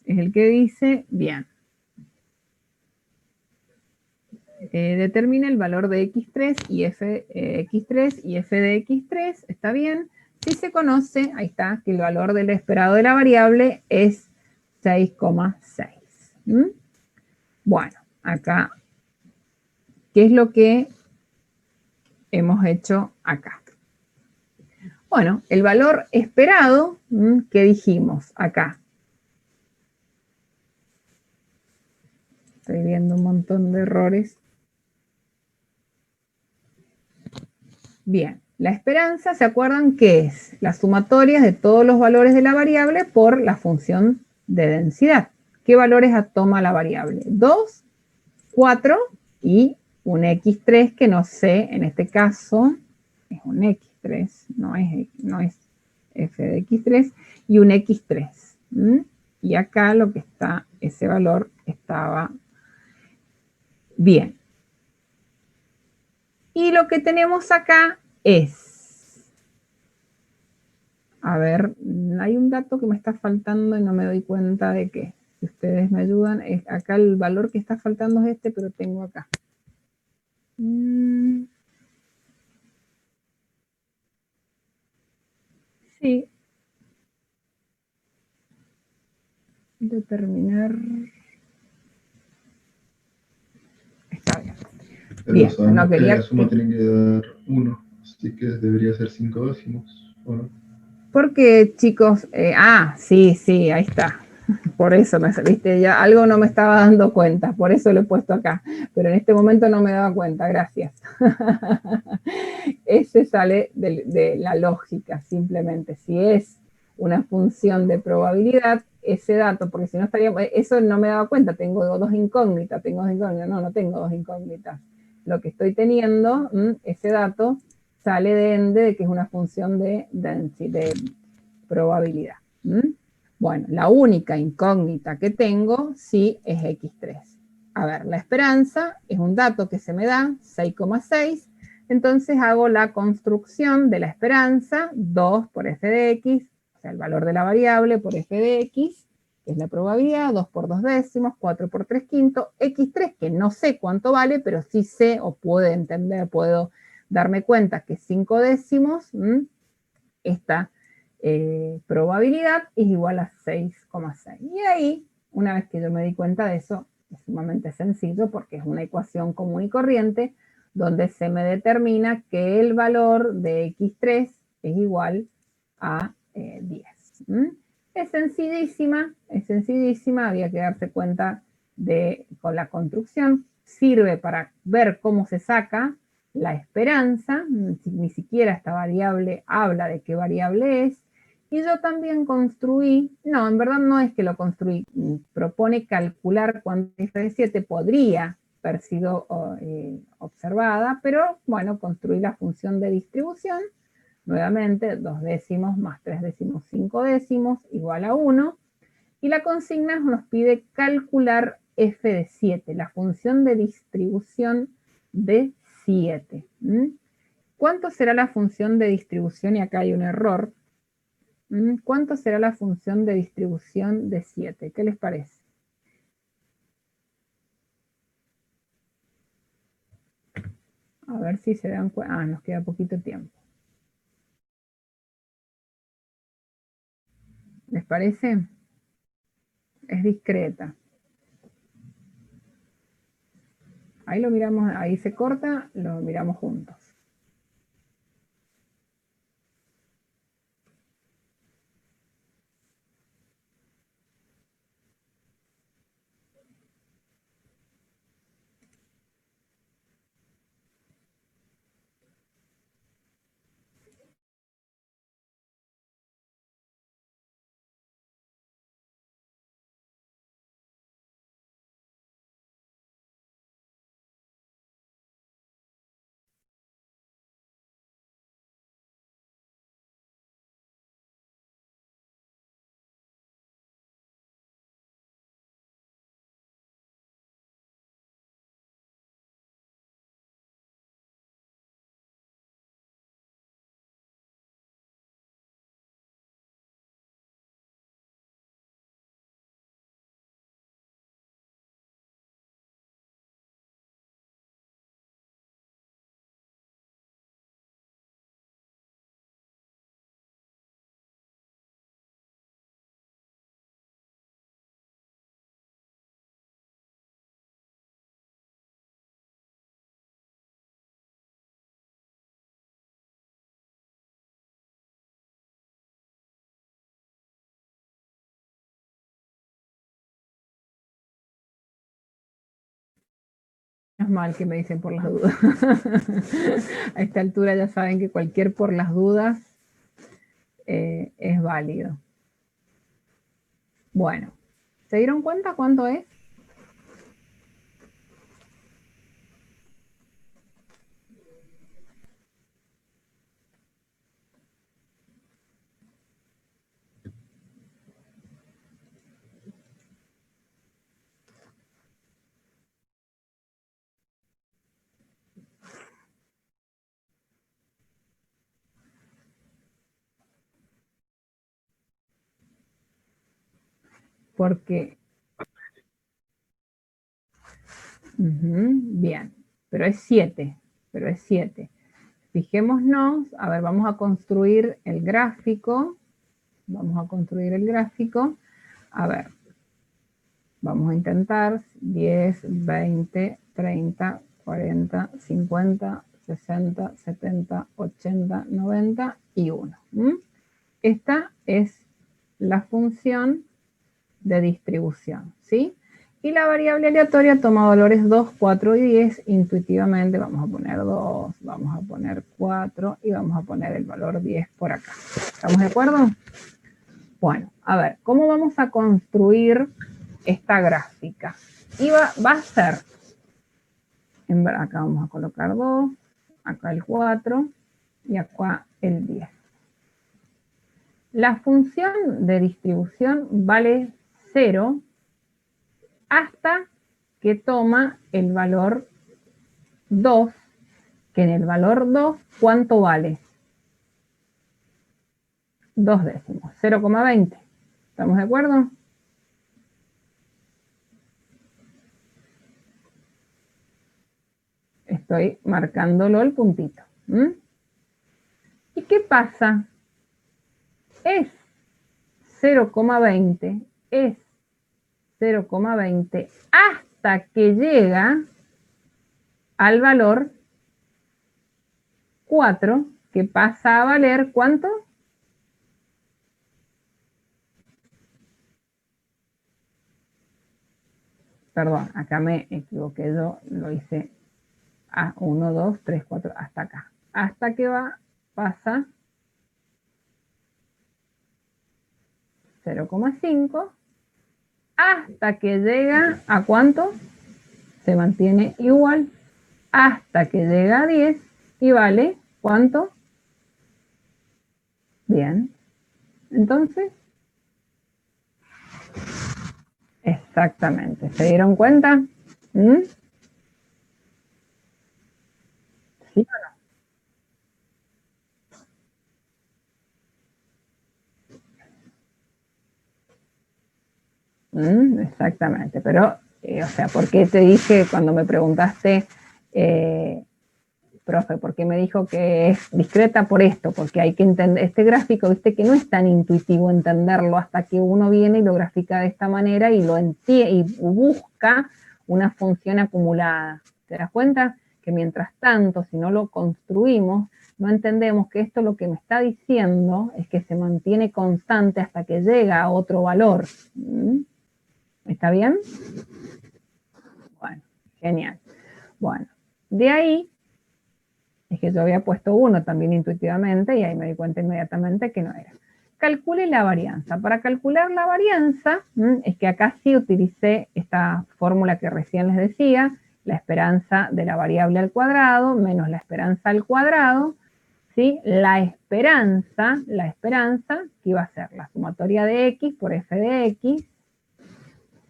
es el que dice, bien. Determina el valor de X3 y F, X3 y F de X3, está bien. Si se conoce, ahí está, que el valor del esperado de la variable es 6,6. Bueno, acá, ¿qué es lo que hemos hecho acá? Bueno, el valor esperado, ¿qué dijimos acá? Estoy viendo un montón de errores. Bien, la esperanza, ¿se acuerdan qué es? Las sumatorias de todos los valores de la variable por la función de densidad. ¿Qué valores toma la variable? 2, 4 y un X3 que no sé, en este caso es un X3, no es F de X3, y un X3. Y acá lo que está, ese valor estaba bien. Y lo que tenemos acá es, a ver, hay un dato que me está faltando y no me doy cuenta de qué. Si ustedes me ayudan, acá el valor que está faltando es este, pero tengo acá. Sí. Determinar. Está bien. Bien, Pero no quería la suma tiene que dar 1, así que debería ser 5 décimos, ¿o no? Porque, chicos, sí, ahí está. Por eso, viste, ya algo no me estaba dando cuenta, por eso lo he puesto acá, pero en este momento no me daba cuenta, gracias. Ese sale de la lógica, simplemente. Si es una función de probabilidad, ese dato, porque si no estaría, eso no me daba cuenta, tengo dos incógnitas, no tengo dos incógnitas. Lo que estoy teniendo, ese dato, sale de ende, de que es una función de probabilidad. Bueno, la única incógnita que tengo, sí, es X3. A ver, la esperanza es un dato que se me da, 6,6, entonces hago la construcción de la esperanza, 2 por f de x, o sea, el valor de la variable por f de x, que es la probabilidad, 2 por 2 décimos, 4 por 3 quintos, x3, que no sé cuánto vale, pero sí sé o puedo entender, puedo darme cuenta que 5 décimos, esta probabilidad es igual a 6,6. Y ahí, una vez que yo me di cuenta de eso, es sumamente sencillo porque es una ecuación común y corriente donde se me determina que el valor de x3 es igual a 10. Es sencillísima, había que darse cuenta con la construcción, sirve para ver cómo se saca la esperanza, ni siquiera esta variable habla de qué variable es, y yo también construí, no, en verdad no es que lo construí, propone calcular cuánto f de 7 podría haber sido observada, pero bueno, construí la función de distribución, nuevamente 2 décimos más 3 décimos 5 décimos igual a 1, y la consigna nos pide calcular f de 7, la función de distribución de 7. ¿Cuánto será la función de distribución? Y acá hay un error. ¿Cuánto será la función de distribución de 7? ¿Qué les parece? A ver si se dan cuenta. Ah, nos queda poquito tiempo. ¿Les parece? Es discreta. Ahí lo miramos, ahí se corta, lo miramos juntos. Es mal que me dicen por las dudas. A esta altura ya saben que cualquier por las dudas es válido. Bueno, ¿se dieron cuenta cuánto es? Porque, bien, pero es 7, Fijémonos, a ver, vamos a construir el gráfico. A ver, vamos a intentar 10, 20, 30, 40, 50, 60, 70, 80, 90 y 1. Esta es la función de distribución, ¿sí? Y la variable aleatoria toma valores 2, 4 y 10. Intuitivamente vamos a poner 2, vamos a poner 4 y vamos a poner el valor 10 por acá. ¿Estamos de acuerdo? Bueno, a ver, ¿cómo vamos a construir esta gráfica? Y va a ser, acá vamos a colocar 2, acá el 4 y acá el 10. La función de distribución vale 0 hasta que toma el valor 2, que en el valor 2, ¿cuánto vale? 2 décimos, 0,20. ¿Estamos de acuerdo? Estoy marcándolo el puntito. ¿Y qué pasa? Es 0,20, es 0,20 hasta que llega al valor 4, que pasa a valer, ¿cuánto? Perdón, acá me equivoqué, yo lo hice a 1, 2, 3, 4, hasta acá. Hasta que pasa 0,5, hasta que llega a ¿cuánto? Se mantiene igual, hasta que llega a 10 y vale, ¿cuánto? Bien, entonces, exactamente, ¿se dieron cuenta? ¿Sí o no? Exactamente, pero, o sea, ¿por qué te dije cuando me preguntaste, profe, por qué me dijo que es discreta? Por esto, porque hay que entender, este gráfico, viste que no es tan intuitivo entenderlo hasta que uno viene y lo grafica de esta manera y lo entiende y busca una función acumulada. ¿Te das cuenta? Que mientras tanto, si no lo construimos, no entendemos que esto lo que me está diciendo es que se mantiene constante hasta que llega a otro valor. ¿Está bien? Bueno, genial. Bueno, de ahí es que yo había puesto 1 también intuitivamente y ahí me di cuenta inmediatamente que no era. Calcule la varianza. Para calcular la varianza, es que acá sí utilicé esta fórmula que recién les decía, la esperanza de la variable al cuadrado menos la esperanza al cuadrado, ¿sí? La esperanza, que iba a ser la sumatoria de x por f de x,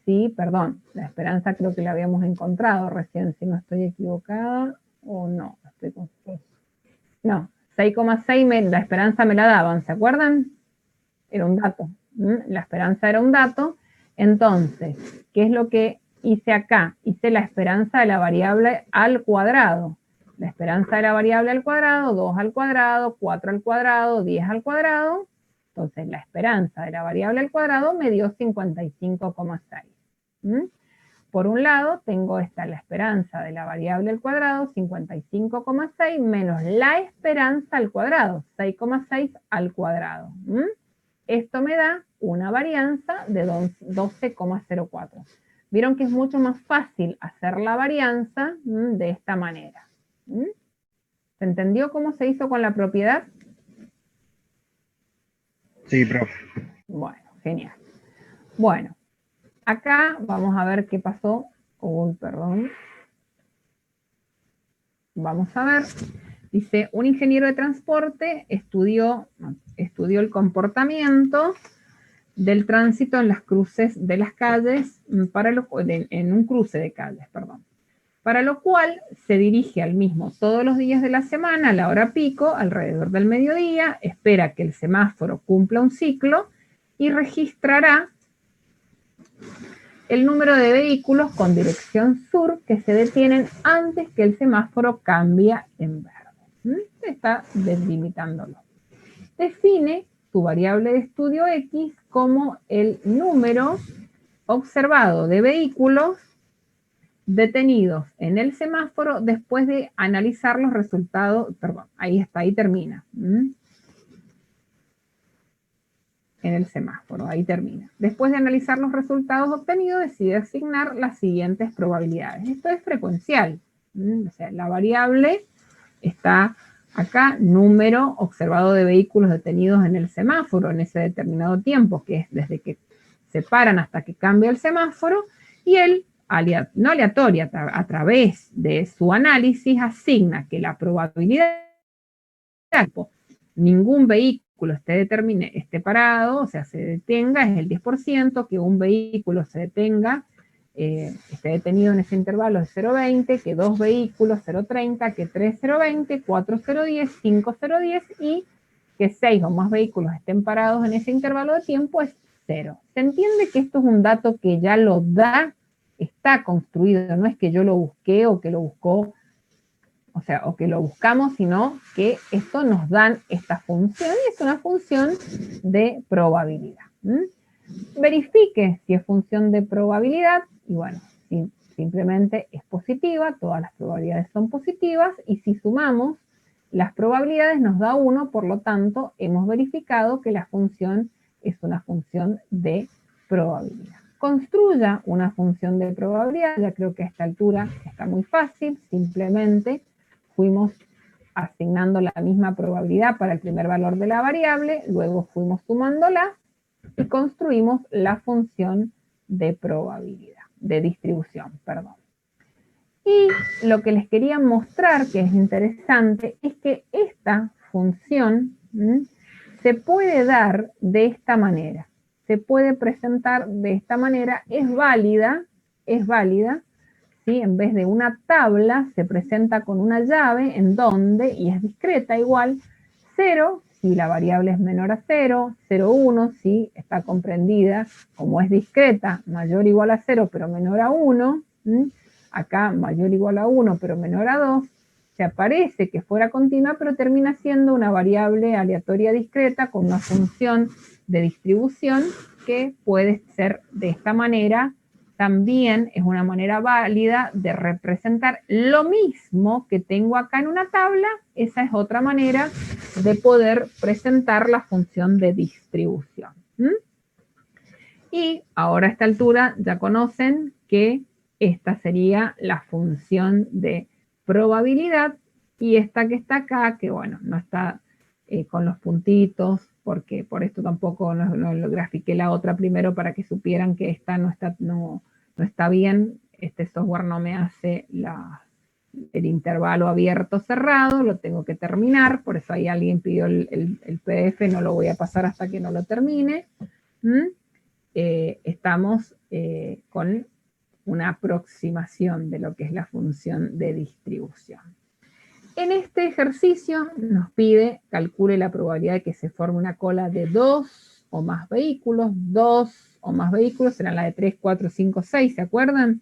sí, perdón, la esperanza creo que la habíamos encontrado recién, si no estoy equivocada, o no, estoy confuso. No, 6,6 la esperanza me la daban, ¿se acuerdan? Era un dato. La esperanza era un dato. Entonces, ¿qué es lo que hice acá? Hice la esperanza de la variable al cuadrado. La esperanza de la variable al cuadrado, 2 al cuadrado, 4 al cuadrado, 10 al cuadrado. Entonces, la esperanza de la variable al cuadrado me dio 55,6. Por un lado, tengo la esperanza de la variable al cuadrado, 55,6, menos la esperanza al cuadrado, 6,6 al cuadrado. Esto me da una varianza de 12,04. Vieron que es mucho más fácil hacer la varianza de esta manera. ¿Se entendió cómo se hizo con la propiedad? Sí, profe. Bueno, genial. Bueno, acá vamos a ver qué pasó. Uy, perdón. Vamos a ver. Dice, un ingeniero de transporte estudió el comportamiento del tránsito en las cruces de las calles, en un cruce de calles, perdón. Para lo cual se dirige al mismo todos los días de la semana, a la hora pico, alrededor del mediodía, espera que el semáforo cumpla un ciclo y registrará el número de vehículos con dirección sur que se detienen antes que el semáforo cambie en verde. Está delimitándolo. Define tu variable de estudio X como el número observado de vehículos detenidos en el semáforo después de analizar los resultados. Perdón, ahí está, ahí termina. en el semáforo. Ahí termina. Después de analizar los resultados obtenidos, decide asignar las siguientes probabilidades. Esto es frecuencial. O sea, la variable está acá, número observado de vehículos detenidos en el semáforo en ese determinado tiempo, que es desde que se paran hasta que cambia el semáforo, y él, no aleatoria, a través de su análisis, asigna que la probabilidad de ningún vehículo esté parado, o sea, se detenga, es el 10%, que un vehículo se detenga, esté detenido en ese intervalo de 0,20, que 2 vehículos 0,30, que 3 0,20, 4 0,10, 5 0,10 y que 6 o más vehículos estén parados en ese intervalo de tiempo es 0. Se entiende que esto es un dato que ya lo da, está construido, no es que yo lo busqué o que lo buscó, o sea, o que lo buscamos, sino que esto nos dan esta función y es una función de probabilidad. Verifique si es función de probabilidad y bueno, simplemente es positiva, todas las probabilidades son positivas y si sumamos las probabilidades nos da 1, por lo tanto hemos verificado que la función es una función de probabilidad. Construya una función de probabilidad, ya creo que a esta altura está muy fácil, simplemente fuimos asignando la misma probabilidad para el primer valor de la variable, luego fuimos sumándola y construimos la función de probabilidad, de distribución, perdón. Y lo que les quería mostrar, que es interesante, es que esta función se puede dar de esta manera, se puede presentar de esta manera, es válida, ¿sí? En vez de una tabla, se presenta con una llave en donde, y es discreta igual, 0, si la variable es menor a 0, 0, 1, si está comprendida, como es discreta, mayor o igual a 0, pero menor a 1, acá mayor o igual a 1, pero menor a 2, se aparece que fuera continua, pero termina siendo una variable aleatoria discreta con una función de distribución que puede ser de esta manera. También es una manera válida de representar lo mismo que tengo acá en una tabla. Esa es otra manera de poder presentar la función de distribución. Y ahora a esta altura ya conocen que esta sería la función de probabilidad y esta que está acá, que bueno, no está con los puntitos, porque por esto tampoco no lo grafiqué la otra primero para que supieran que esta no está bien, este software no me hace el intervalo abierto cerrado, lo tengo que terminar, por eso ahí alguien pidió el PDF, no lo voy a pasar hasta que no lo termine. Estamos con una aproximación de lo que es la función de distribución. En este ejercicio nos pide, calcule la probabilidad de que se forme una cola de 2 o más vehículos, 2 o más vehículos, serán la de 3, 4, 5, 6, ¿se acuerdan?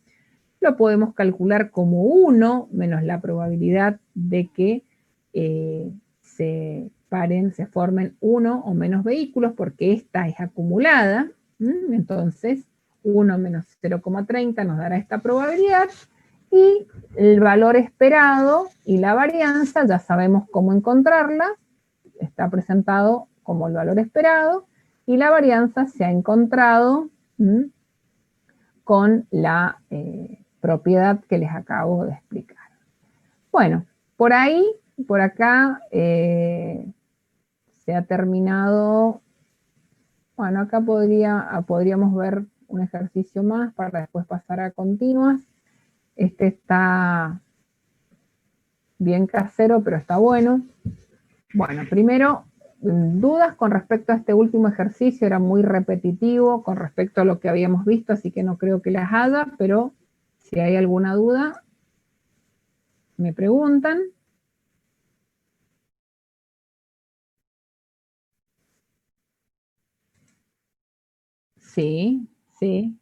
Lo podemos calcular como 1 menos la probabilidad de que se formen 1 o menos vehículos, porque esta es acumulada. Entonces, 1 menos 0,30 nos dará esta probabilidad. Y el valor esperado y la varianza, ya sabemos cómo encontrarla. Está presentado como el valor esperado. Y la varianza se ha encontrado con la propiedad que les acabo de explicar. Bueno, por ahí, por acá, se ha terminado. Bueno, acá podríamos ver un ejercicio más para después pasar a continuas. Este está bien casero, pero está bueno. Bueno, primero, dudas con respecto a este último ejercicio, era muy repetitivo con respecto a lo que habíamos visto, así que no creo que las haya, pero si hay alguna duda, me preguntan. Sí, sí.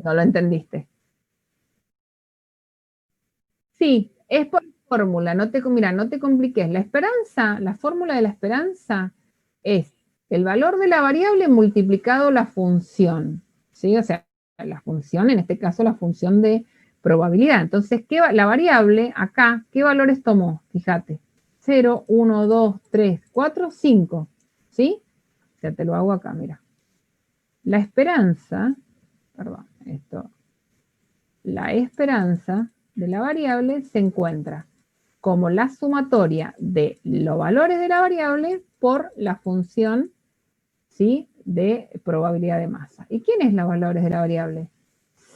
No lo entendiste. Sí, es por fórmula, mira, no te compliques. La esperanza, la fórmula de la esperanza es el valor de la variable multiplicado la función, ¿sí? O sea, la función, en este caso la función de probabilidad. Entonces, la variable acá, ¿qué valores tomó? Fíjate, 0, 1, 2, 3, 4, 5, ¿sí? O sea, te lo hago acá, mira. La esperanza, perdón, la esperanza de la variable se encuentra como la sumatoria de los valores de la variable por la función, ¿sí?, de probabilidad de masa. ¿Y quién es los valores de la variable?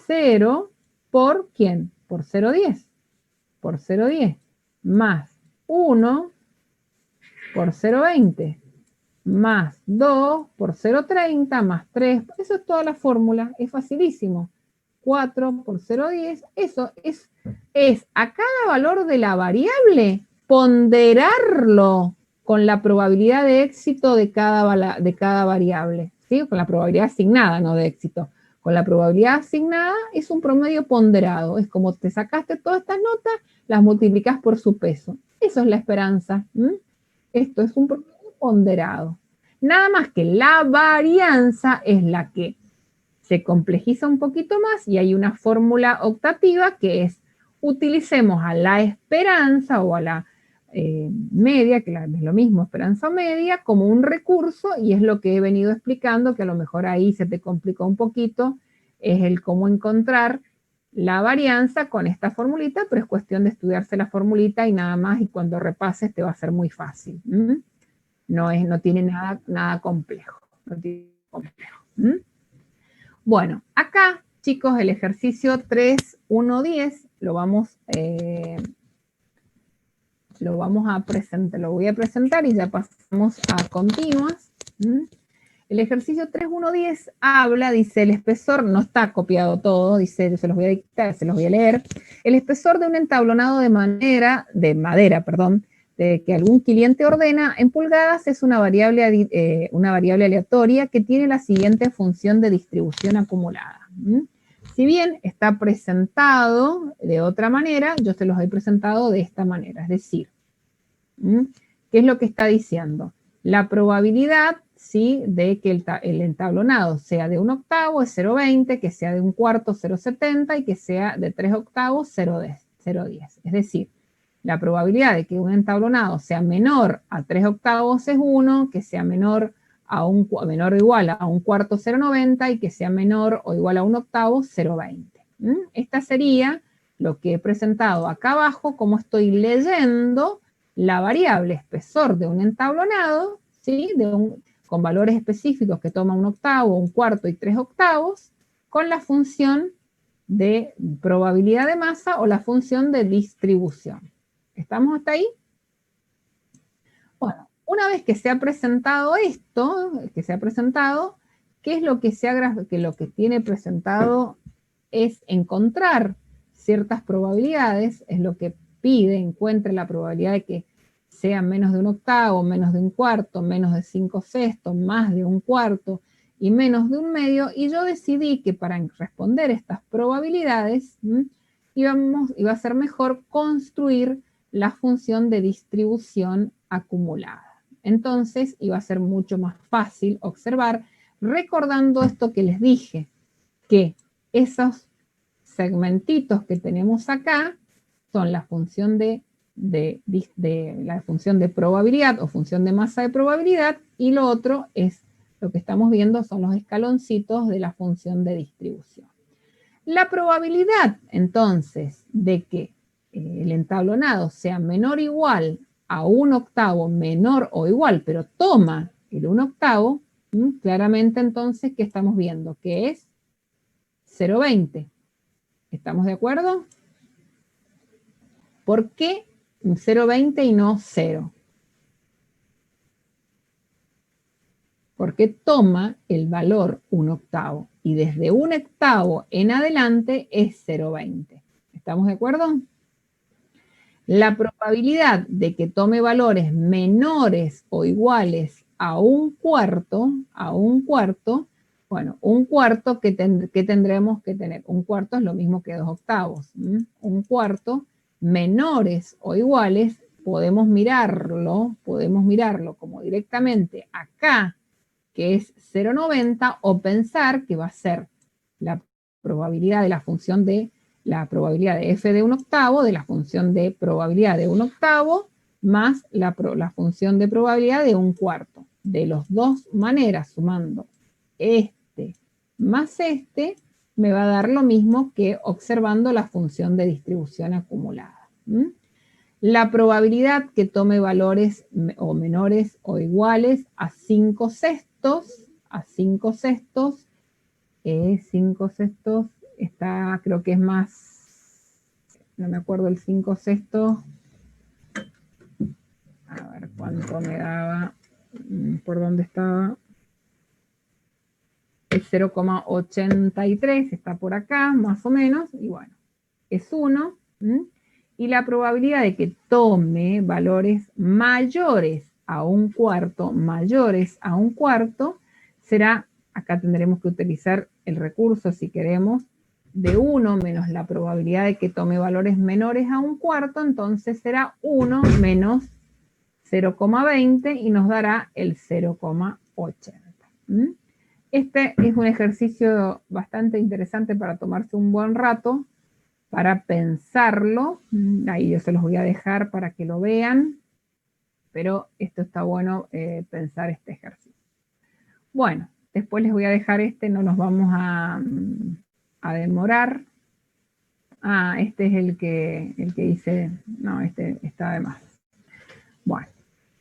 0 por ¿quién? Por 0,10. Por 0,10. Más 1 por 0,20. Más 2 por 0,30. Más 3. Eso es toda la fórmula. Es facilísimo. 4 por 0,10. Eso es a cada valor de la variable ponderarlo con la probabilidad de éxito de cada variable, ¿sí? Con la probabilidad asignada, no de éxito. Con la probabilidad asignada es un promedio ponderado. Es como te sacaste todas estas notas, las multiplicas por su peso. Eso es la esperanza. Esto es un promedio ponderado. Nada más que la varianza es la que se complejiza un poquito más y hay una fórmula optativa que es utilicemos a la esperanza o a la media, que es lo mismo, esperanza media, como un recurso, y es lo que he venido explicando, que a lo mejor ahí se te complicó un poquito, es el cómo encontrar la varianza con esta formulita, pero es cuestión de estudiarse la formulita y nada más, y cuando repases te va a ser muy fácil. No tiene nada complejo. No tiene complejo. Bueno, acá, chicos, el ejercicio 3.1.10 lo voy a presentar y ya pasamos a continuas. El ejercicio 3.1.10 dice, el espesor, no está copiado todo, dice, yo se los voy a dictar, se los voy a leer. El espesor de un entablonado de madera, de que algún cliente ordena en pulgadas es una variable aleatoria que tiene la siguiente función de distribución acumulada. Si bien está presentado de otra manera, yo se los he presentado de esta manera, es decir, ¿qué es lo que está diciendo? La probabilidad, ¿sí?, de que el entablonado sea de 1/8 es 0,20, que sea de 1/4 0,70 y que sea de 3/8 0,10. Es decir, la probabilidad de que un entablonado sea menor a 3/8 es 1, que sea menor o igual a 1/4 0,90 y que sea menor o igual a 1/8 0,20. Esta sería lo que he presentado acá abajo, como estoy leyendo la variable espesor de un entablonado, ¿sí?, con valores específicos que toma 1/8, 1/4 y 3/8, con la función de probabilidad de masa o la función de distribución. ¿Estamos hasta ahí? Bueno, una vez que se ha presentado esto, ¿qué es lo que lo que tiene presentado es encontrar ciertas probabilidades? Es lo que pide, encuentre la probabilidad de que sea menos de 1/8, menos de 1/4, menos de 5/6, más de 1/4 y menos de 1/2, y yo decidí que para responder estas probabilidades iba a ser mejor construir la función de distribución acumulada. Entonces iba a ser mucho más fácil observar, recordando esto que les dije, que esos segmentitos que tenemos acá son la función la función de probabilidad o función de masa de probabilidad, y lo otro es lo que estamos viendo son los escaloncitos de la función de distribución. La probabilidad, entonces, de que el entablonado sea menor o igual a 1/8, menor o igual, pero toma el 1/8, claramente entonces, ¿qué estamos viendo? Que es 0,20. ¿Estamos de acuerdo? ¿Por qué 0,20 y no 0? Porque toma el valor 1/8 y desde 1/8 en adelante es 0,20. ¿Estamos de acuerdo? La probabilidad de que tome valores menores o iguales a 1/4, bueno, 1/4 que tendremos que tener. 1/4 es lo mismo que 2/8. 1/4 menores o iguales, podemos mirarlo como directamente acá, que es 0,90, o pensar que va a ser la probabilidad de la función de la probabilidad de f de 1/8 de la función de probabilidad de 1/8 más la función de probabilidad de 1/4. De las dos maneras, sumando este más este, me va a dar lo mismo que observando la función de distribución acumulada. La probabilidad que tome valores o menores o iguales a 5/6, 5/6 está, creo que es más, no me acuerdo el 5/6, a ver cuánto me daba, por dónde estaba, es 0,83, está por acá, más o menos, y bueno, es 1, y la probabilidad de que tome valores mayores a 1/4, será, acá tendremos que utilizar el recurso, si queremos, de 1 menos la probabilidad de que tome valores menores a 1/4, entonces será 1 menos 0,20 y nos dará el 0,80. Este es un ejercicio bastante interesante para tomarse un buen rato, para pensarlo. Ahí yo se los voy a dejar para que lo vean, pero esto está bueno, pensar este ejercicio. Bueno, después les voy a dejar no nos vamos a demorar. Este es el que hice, no, este está de más. Bueno.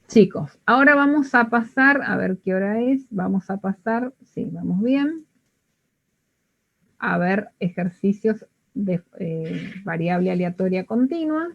Chicos, ahora vamos a pasar, a ver qué hora es, vamos a pasar, sí, vamos bien, a ver ejercicios de variable aleatoria continua.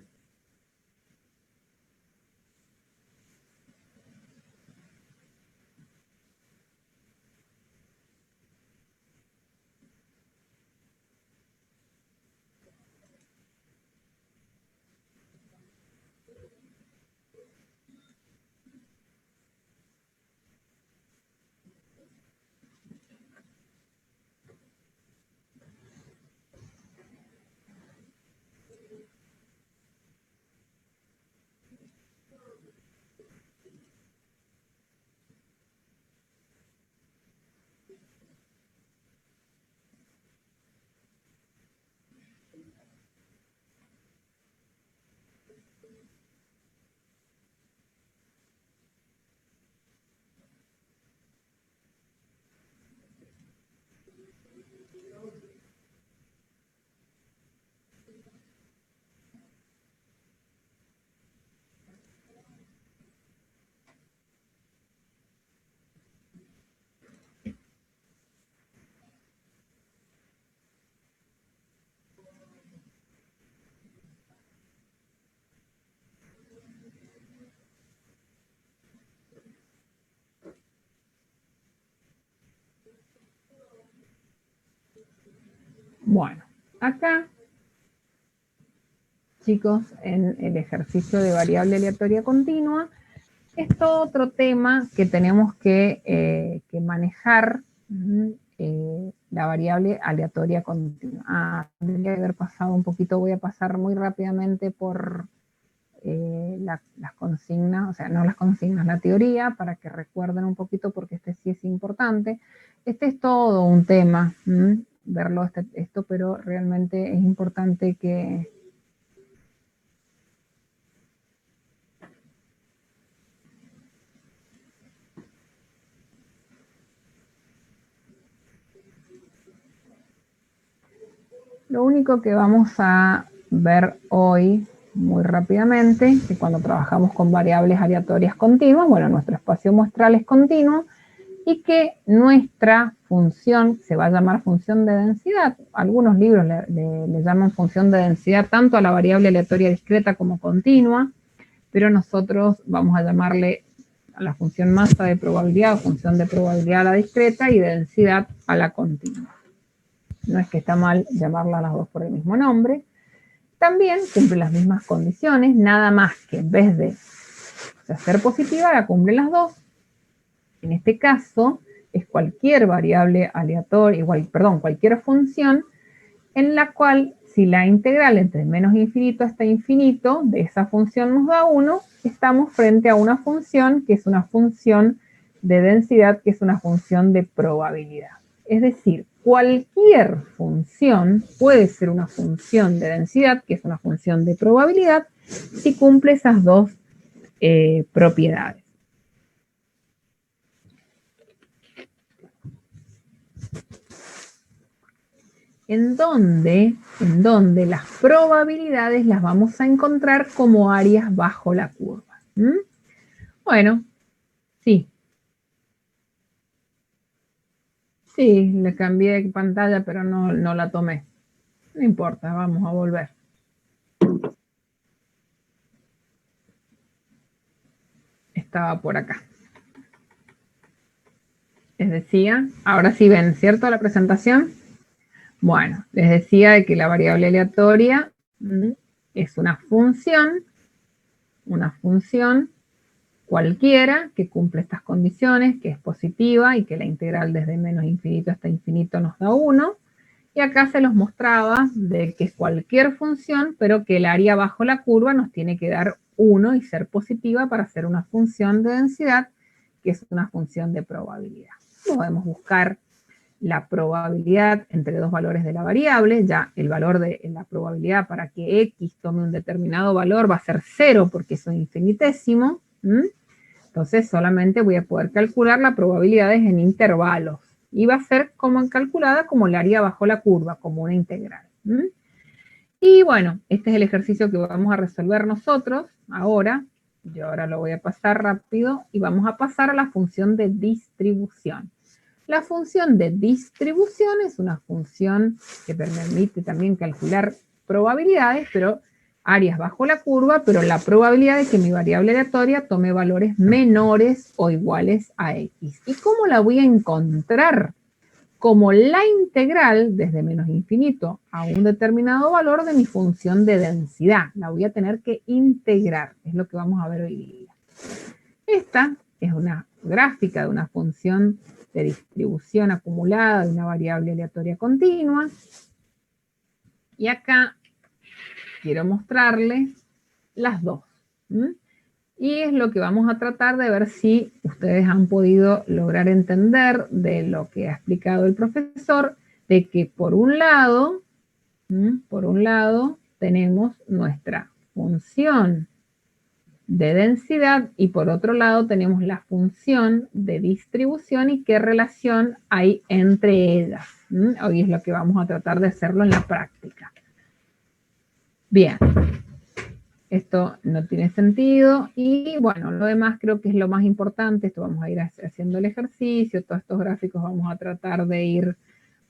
Bueno, acá, chicos, en el ejercicio de variable aleatoria continua, es todo otro tema que tenemos que manejar, la variable aleatoria continua. Tendría que haber pasado un poquito, voy a pasar muy rápidamente por las consignas, o sea, no las consignas, la teoría, para que recuerden un poquito, porque sí es importante. Este es todo un tema, verlo esto, pero realmente es importante que... Lo único que vamos a ver hoy muy rápidamente, que cuando trabajamos con variables aleatorias continuas, bueno, nuestro espacio muestral es continuo, y que nuestra función se va a llamar función de densidad. Algunos libros le llaman función de densidad tanto a la variable aleatoria discreta como continua, pero nosotros vamos a llamarle a la función masa de probabilidad o función de probabilidad a la discreta y de densidad a la continua. No es que está mal llamarla a las dos por el mismo nombre. También cumple las mismas condiciones, nada más que en vez de ser positiva, la cumplen las dos. En este caso, es cualquier variable aleatoria, cualquier función en la cual, si la integral entre menos infinito hasta infinito de esa función nos da 1, estamos frente a una función que es una función de densidad, que es una función de probabilidad. Es decir, cualquier función puede ser una función de densidad, que es una función de probabilidad, si cumple esas dos propiedades. En donde las probabilidades las vamos a encontrar como áreas bajo la curva. Bueno, sí. Sí, le cambié de pantalla, pero no la tomé. No importa, vamos a volver. Estaba por acá. Les decía, ahora sí ven, ¿cierto? La presentación. Bueno, les decía de que la variable aleatoria es una función cualquiera que cumple estas condiciones, que es positiva y que la integral desde menos infinito hasta infinito nos da 1. Y acá se los mostraba de que es cualquier función, pero que el área bajo la curva nos tiene que dar 1 y ser positiva para hacer una función de densidad, que es una función de probabilidad. Podemos buscar la probabilidad entre dos valores de la variable. Ya el valor de la probabilidad para que x tome un determinado valor va a ser 0 porque es un infinitésimo. Entonces solamente voy a poder calcular las probabilidades en intervalos. Y va a ser como calculada como el área bajo la curva, como una integral. Y bueno, este es el ejercicio que vamos a resolver nosotros ahora. Yo ahora lo voy a pasar rápido y vamos a pasar a la función de distribución. La función de distribución es una función que permite también calcular probabilidades, pero áreas bajo la curva, pero la probabilidad de que mi variable aleatoria tome valores menores o iguales a x. ¿Y cómo la voy a encontrar? Como la integral desde menos infinito a un determinado valor de mi función de densidad. La voy a tener que integrar, es lo que vamos a ver hoy día. Esta es una gráfica de una función de distribución acumulada de una variable aleatoria continua. Y acá quiero mostrarles las dos. Y es lo que vamos a tratar de ver si ustedes han podido lograr entender de lo que ha explicado el profesor, de que por un lado tenemos nuestra función de densidad y por otro lado tenemos la función de distribución y qué relación hay entre ellas. Hoy es lo que vamos a tratar de hacerlo en la práctica. Bien. Esto no tiene sentido y bueno, lo demás creo que es lo más importante. Esto vamos a ir haciendo el ejercicio, todos estos gráficos vamos a tratar de ir,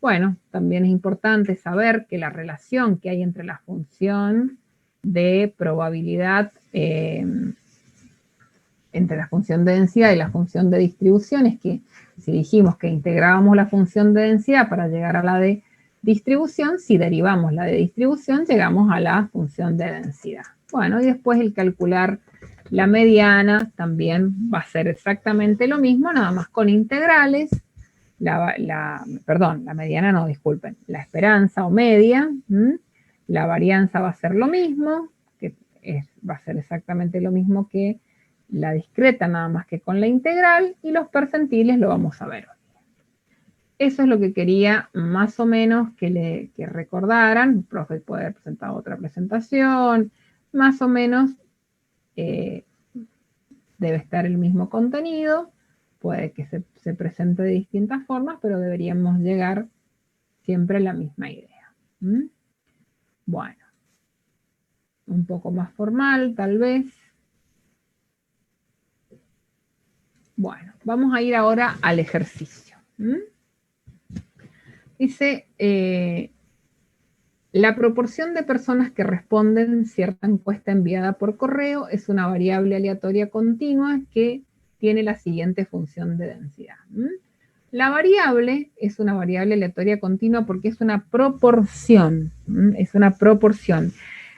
bueno, también es importante saber que la relación que hay entre la función de probabilidad, entre la función de densidad y la función de distribución es que si dijimos que integrábamos la función de densidad para llegar a la de distribución, si derivamos la de distribución llegamos a la función de densidad. Bueno, y después el calcular la mediana también va a ser exactamente lo mismo, nada más con integrales. Perdón, la mediana no, disculpen. La esperanza o media, la varianza va a ser lo mismo, va a ser exactamente lo mismo que la discreta, nada más que con la integral, y los percentiles lo vamos a ver hoy. Eso es lo que quería más o menos que recordaran. El profe puede haber presentado otra presentación, más o menos debe estar el mismo contenido, puede que se presente de distintas formas, pero deberíamos llegar siempre a la misma idea. Bueno, un poco más formal tal vez. Bueno, vamos a ir ahora al ejercicio. Dice, la proporción de personas que responden cierta encuesta enviada por correo es una variable aleatoria continua que tiene la siguiente función de densidad. La variable es una variable aleatoria continua porque es una proporción. Es una proporción.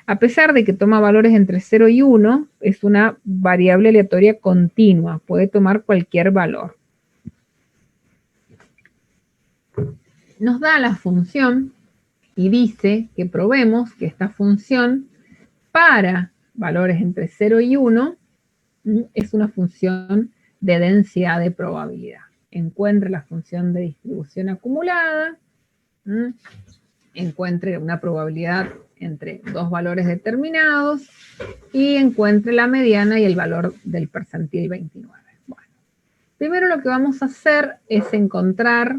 A pesar de que toma valores entre 0 y 1, es una variable aleatoria continua. Puede tomar cualquier valor. Nos da la función y dice que probemos que esta función para valores entre 0 y 1 es una función de densidad de probabilidad. Encuentre la función de distribución acumulada encuentre una probabilidad entre dos valores determinados y encuentre la mediana y el valor del percentil 29. Bueno, primero lo que vamos a hacer es encontrar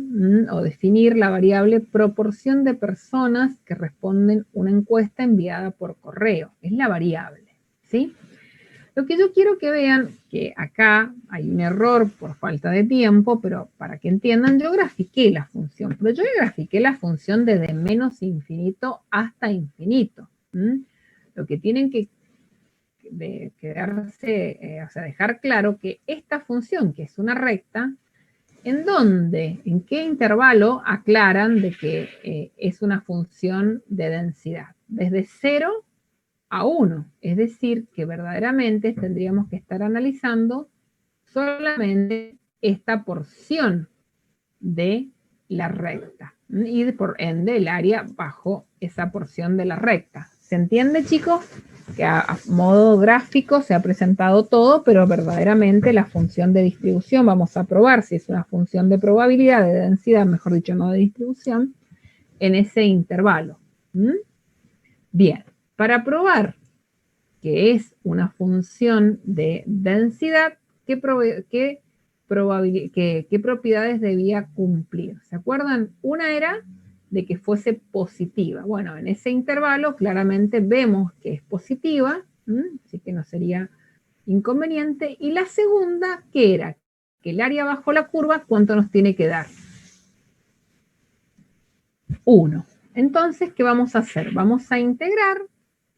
o definir la variable proporción de personas que responden una encuesta enviada por correo. Es la variable, ¿sí? Lo que yo quiero que vean, que acá hay un error por falta de tiempo, pero para que entiendan, yo grafiqué la función, pero yo grafiqué la función desde menos infinito hasta infinito. Lo que tienen que quedarse, o sea, dejar claro que esta función, que es una recta, ¿en qué intervalo aclaran de que es una función de densidad? Desde 0 a 1, es decir, que verdaderamente tendríamos que estar analizando solamente esta porción de la recta y por ende el área bajo esa porción de la recta. ¿Se entiende, chicos? Que a modo gráfico se ha presentado todo, pero verdaderamente la función de distribución, vamos a probar si es una función de probabilidad, de densidad, mejor dicho, no de distribución, en ese intervalo. Bien, para probar que es una función de densidad, ¿qué propiedades debía cumplir? ¿Se acuerdan? Una era de que fuese positiva. Bueno, en ese intervalo claramente vemos que es positiva, así que no sería inconveniente. Y la segunda, ¿qué era? Que el área bajo la curva, ¿cuánto nos tiene que dar? 1. Entonces, ¿qué vamos a hacer? Vamos a integrar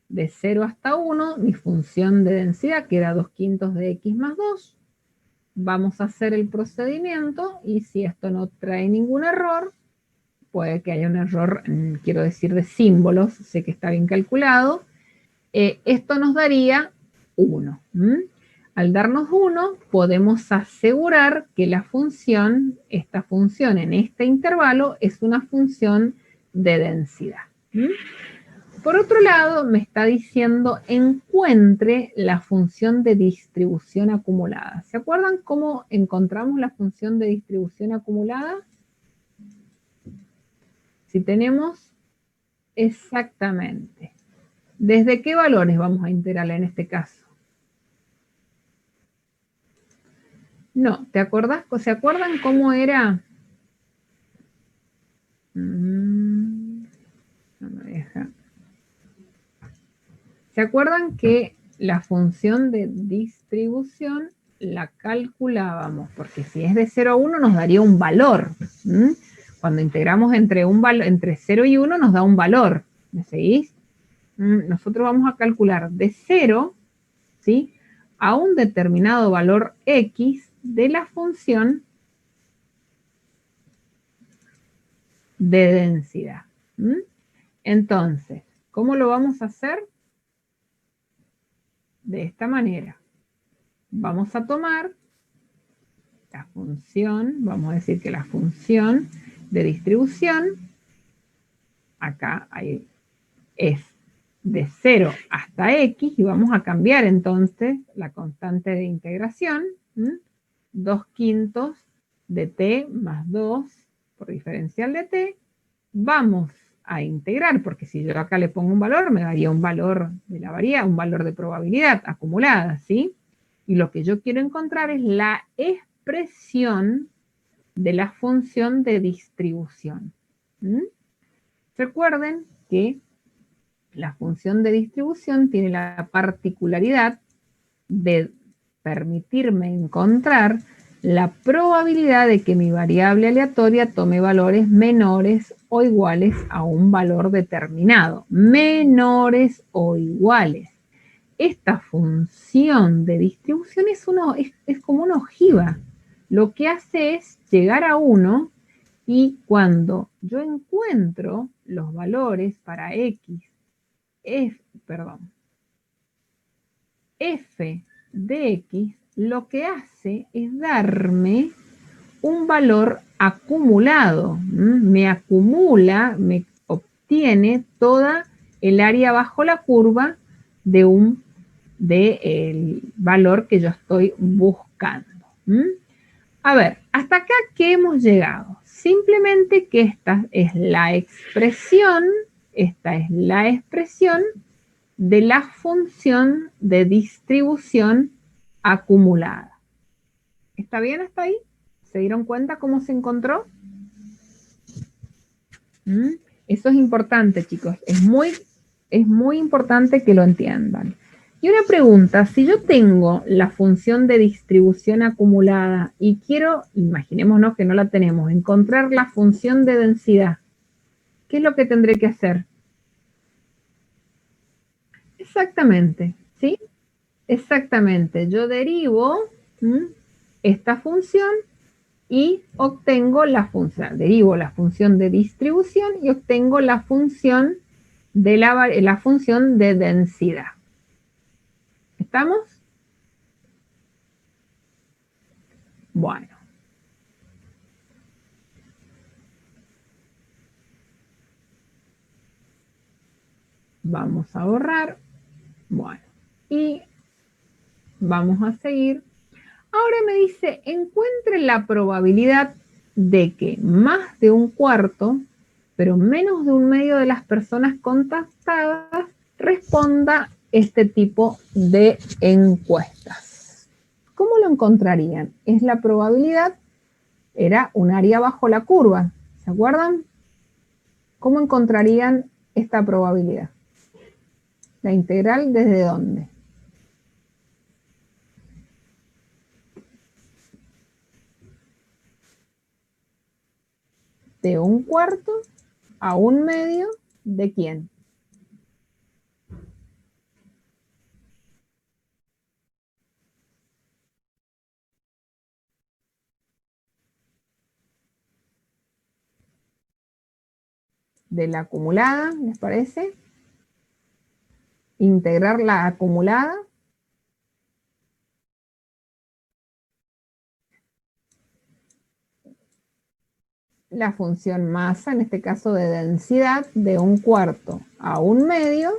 de 0 hasta 1 mi función de densidad, que era 2/5 de x más 2. Vamos a hacer el procedimiento y si esto no trae ningún error, puede que haya un error, quiero decir, de símbolos, sé que está bien calculado, esto nos daría 1. Al darnos 1, podemos asegurar que la función, esta función en este intervalo, es una función de densidad. Por otro lado, me está diciendo encuentre la función de distribución acumulada. ¿Se acuerdan cómo encontramos la función de distribución acumulada? Si tenemos exactamente, ¿desde qué valores vamos a integrar en este caso? No, ¿te acordás? ¿Se acuerdan cómo era? No me deja. ¿Se acuerdan que la función de distribución la calculábamos? Porque si es de 0 a 1 nos daría un valor. Cuando integramos entre 0 y 1 nos da un valor. ¿Me seguís? Nosotros vamos a calcular de 0, ¿sí?, a un determinado valor x de la función de densidad. Entonces, ¿cómo lo vamos a hacer? De esta manera. Vamos a tomar la función, vamos a decir que la función de distribución, acá es de 0 hasta x, y vamos a cambiar entonces la constante de integración, 2/5 de t más 2 por diferencial de t, vamos a integrar, porque si yo acá le pongo un valor, me daría un valor de la variable, un valor de probabilidad acumulada, ¿sí? Y lo que yo quiero encontrar es la expresión de la función de distribución. Recuerden que la función de distribución tiene la particularidad de permitirme encontrar la probabilidad de que mi variable aleatoria tome valores menores o iguales a un valor determinado. Menores o iguales. Esta función de distribución es como una ojiva. Lo que hace es llegar a 1 y cuando yo encuentro los valores para f de x, lo que hace es darme un valor acumulado. Me acumula, me obtiene toda el área bajo la curva del valor que yo estoy buscando. A ver, hasta acá, ¿qué hemos llegado? simplemente que esta es la expresión de la función de distribución acumulada. ¿Está bien hasta ahí? ¿Se dieron cuenta cómo se encontró? Eso es importante, chicos. Es muy importante que lo entiendan. Y una pregunta, si yo tengo la función de distribución acumulada y quiero, imaginémonos que no la tenemos, encontrar la función de densidad, ¿qué es lo que tendré que hacer? Exactamente, ¿sí? Exactamente. Yo derivo esta función y obtengo derivo la función de distribución y obtengo la función de la función de densidad. ¿Estamos? Bueno. Vamos a borrar. Bueno. Y vamos a seguir. Ahora me dice, encuentre la probabilidad de que más de un cuarto, pero menos de un medio de las personas contactadas responda este tipo de encuestas. ¿Cómo lo encontrarían? Es la probabilidad, era un área bajo la curva, ¿se acuerdan? ¿Cómo encontrarían esta probabilidad? ¿La integral desde dónde? De un cuarto a un medio, ¿de quién? De la acumulada, ¿les parece? Integrar la acumulada. La función masa, en este caso de densidad, de un cuarto a un medio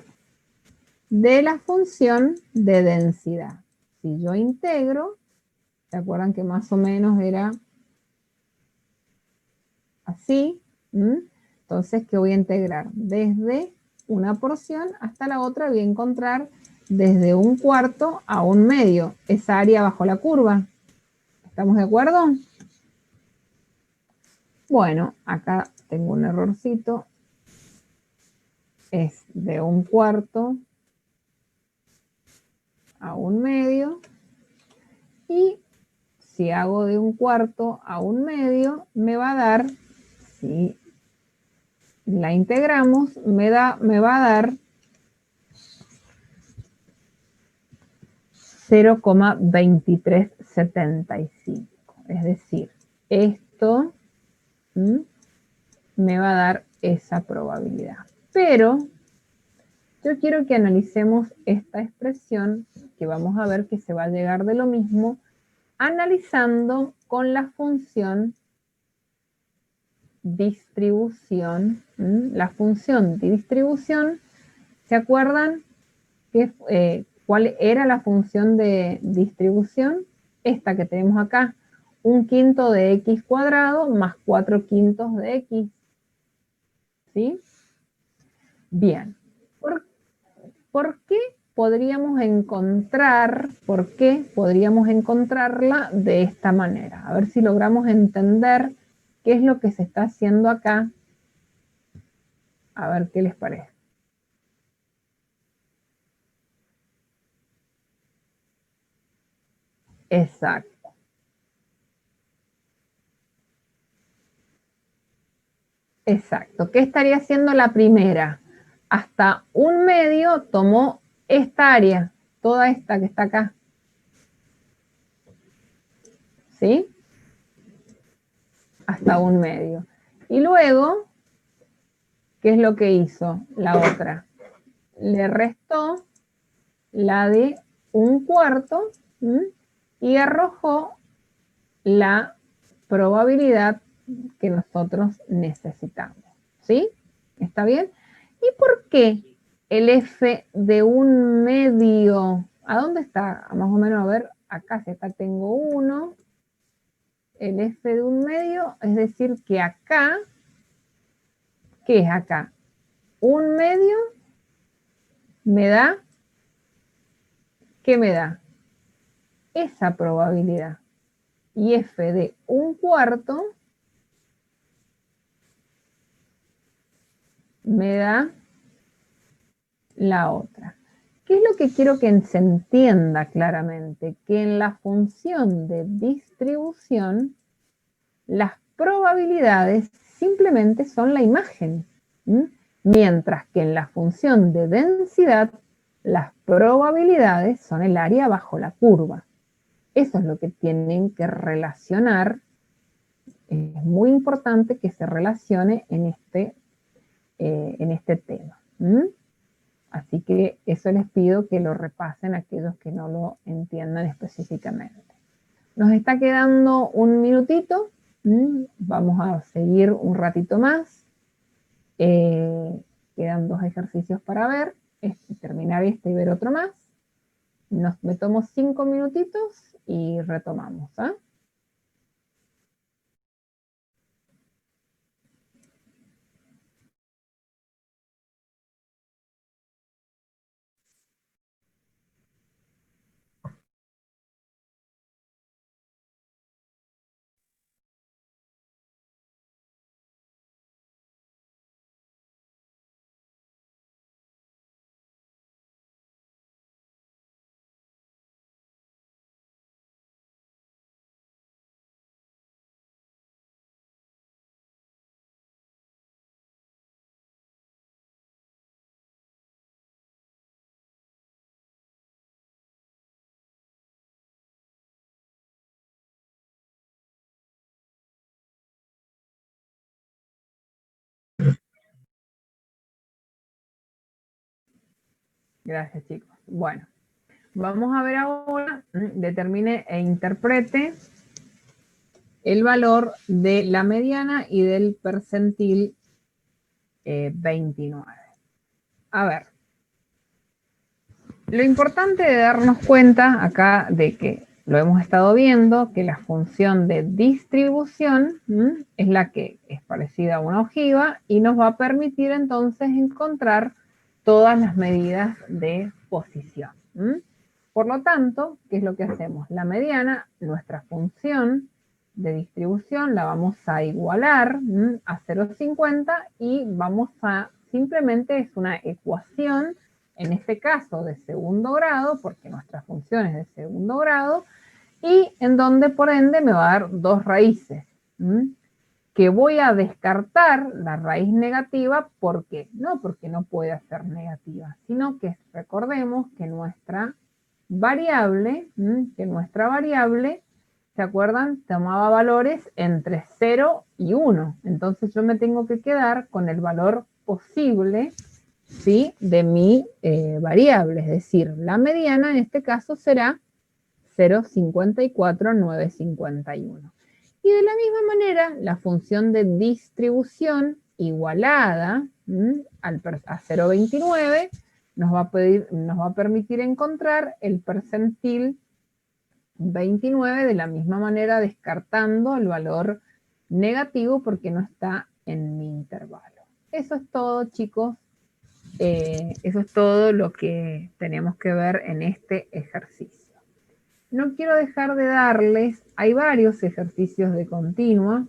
de la función de densidad. Si yo integro, ¿se acuerdan que más o menos era así? Entonces, ¿qué voy a integrar? Desde una porción hasta la otra voy a encontrar desde un cuarto a un medio, esa área bajo la curva. ¿Estamos de acuerdo? Bueno, acá tengo un errorcito. Es de un cuarto a un medio. Y si hago de un cuarto a un medio, me va a dar, si la integramos, me va a dar 0,2375. Es decir, esto me va a dar esa probabilidad. Pero yo quiero que analicemos esta expresión, que vamos a ver que se va a llegar de lo mismo, analizando con la función distribución. La función de distribución, ¿se acuerdan cuál era la función de distribución? Esta que tenemos acá, 1/5 de x cuadrado más 4/5 de x. ¿Sí? Bien. ¿Por qué podríamos encontrarla de esta manera? A ver si logramos entender qué es lo que se está haciendo acá. A ver qué les parece. Exacto. Exacto. ¿Qué estaría haciendo la primera? Hasta un medio tomó esta área, toda esta que está acá. ¿Sí? Hasta un medio. Y luego, ¿qué es lo que hizo la otra? Le restó la de un cuarto y arrojó la probabilidad que nosotros necesitamos. ¿Sí? ¿Está bien? ¿Y por qué el f de un medio? ¿A dónde está? Más o menos, a ver, acá, si acá tengo 1, el f de 1/2, es decir que acá, ¿qué es acá? 1/2 me da, ¿qué me da? Esa probabilidad. Y f de 1/4 me da la otra. ¿Qué es lo que quiero que se entienda claramente? Que en la función de distribución, las probabilidades simplemente son la imagen, mientras que en la función de densidad, las probabilidades son el área bajo la curva. Eso es lo que tienen que relacionar. Es muy importante que se relacione en este tema. Así que eso les pido que lo repasen aquellos que no lo entiendan específicamente. Nos está quedando un minutito. Vamos a seguir un ratito más. Quedan 2 ejercicios para ver. Terminar este y ver otro más. Me tomo 5 minutitos y retomamos. ¿Ah? Gracias, chicos. Bueno, vamos a ver ahora, determine e interprete el valor de la mediana y del percentil 29. A ver, lo importante de darnos cuenta acá de que lo hemos estado viendo, que la función de distribución es la que es parecida a una ojiva y nos va a permitir entonces encontrar todas las medidas de posición. Por lo tanto, ¿qué es lo que hacemos? La mediana, nuestra función de distribución, la vamos a igualar a 0,50 y vamos a, simplemente es una ecuación, en este caso de segundo grado, porque nuestra función es de segundo grado, y en donde por ende me va a dar 2 raíces, que voy a descartar la raíz negativa, ¿por qué? No porque no pueda ser negativa, sino que recordemos que nuestra variable, ¿se acuerdan? Tomaba valores entre 0 y 1, entonces yo me tengo que quedar con el valor posible, ¿sí?, de mi variable, es decir, la mediana en este caso será 0,54951. Y de la misma manera, la función de distribución igualada a 0,29 nos va a permitir encontrar el percentil 29 de la misma manera, descartando el valor negativo porque no está en mi intervalo. Eso es todo, chicos. Eso es todo lo que tenemos que ver en este ejercicio. No quiero dejar de darles, hay varios ejercicios de continua.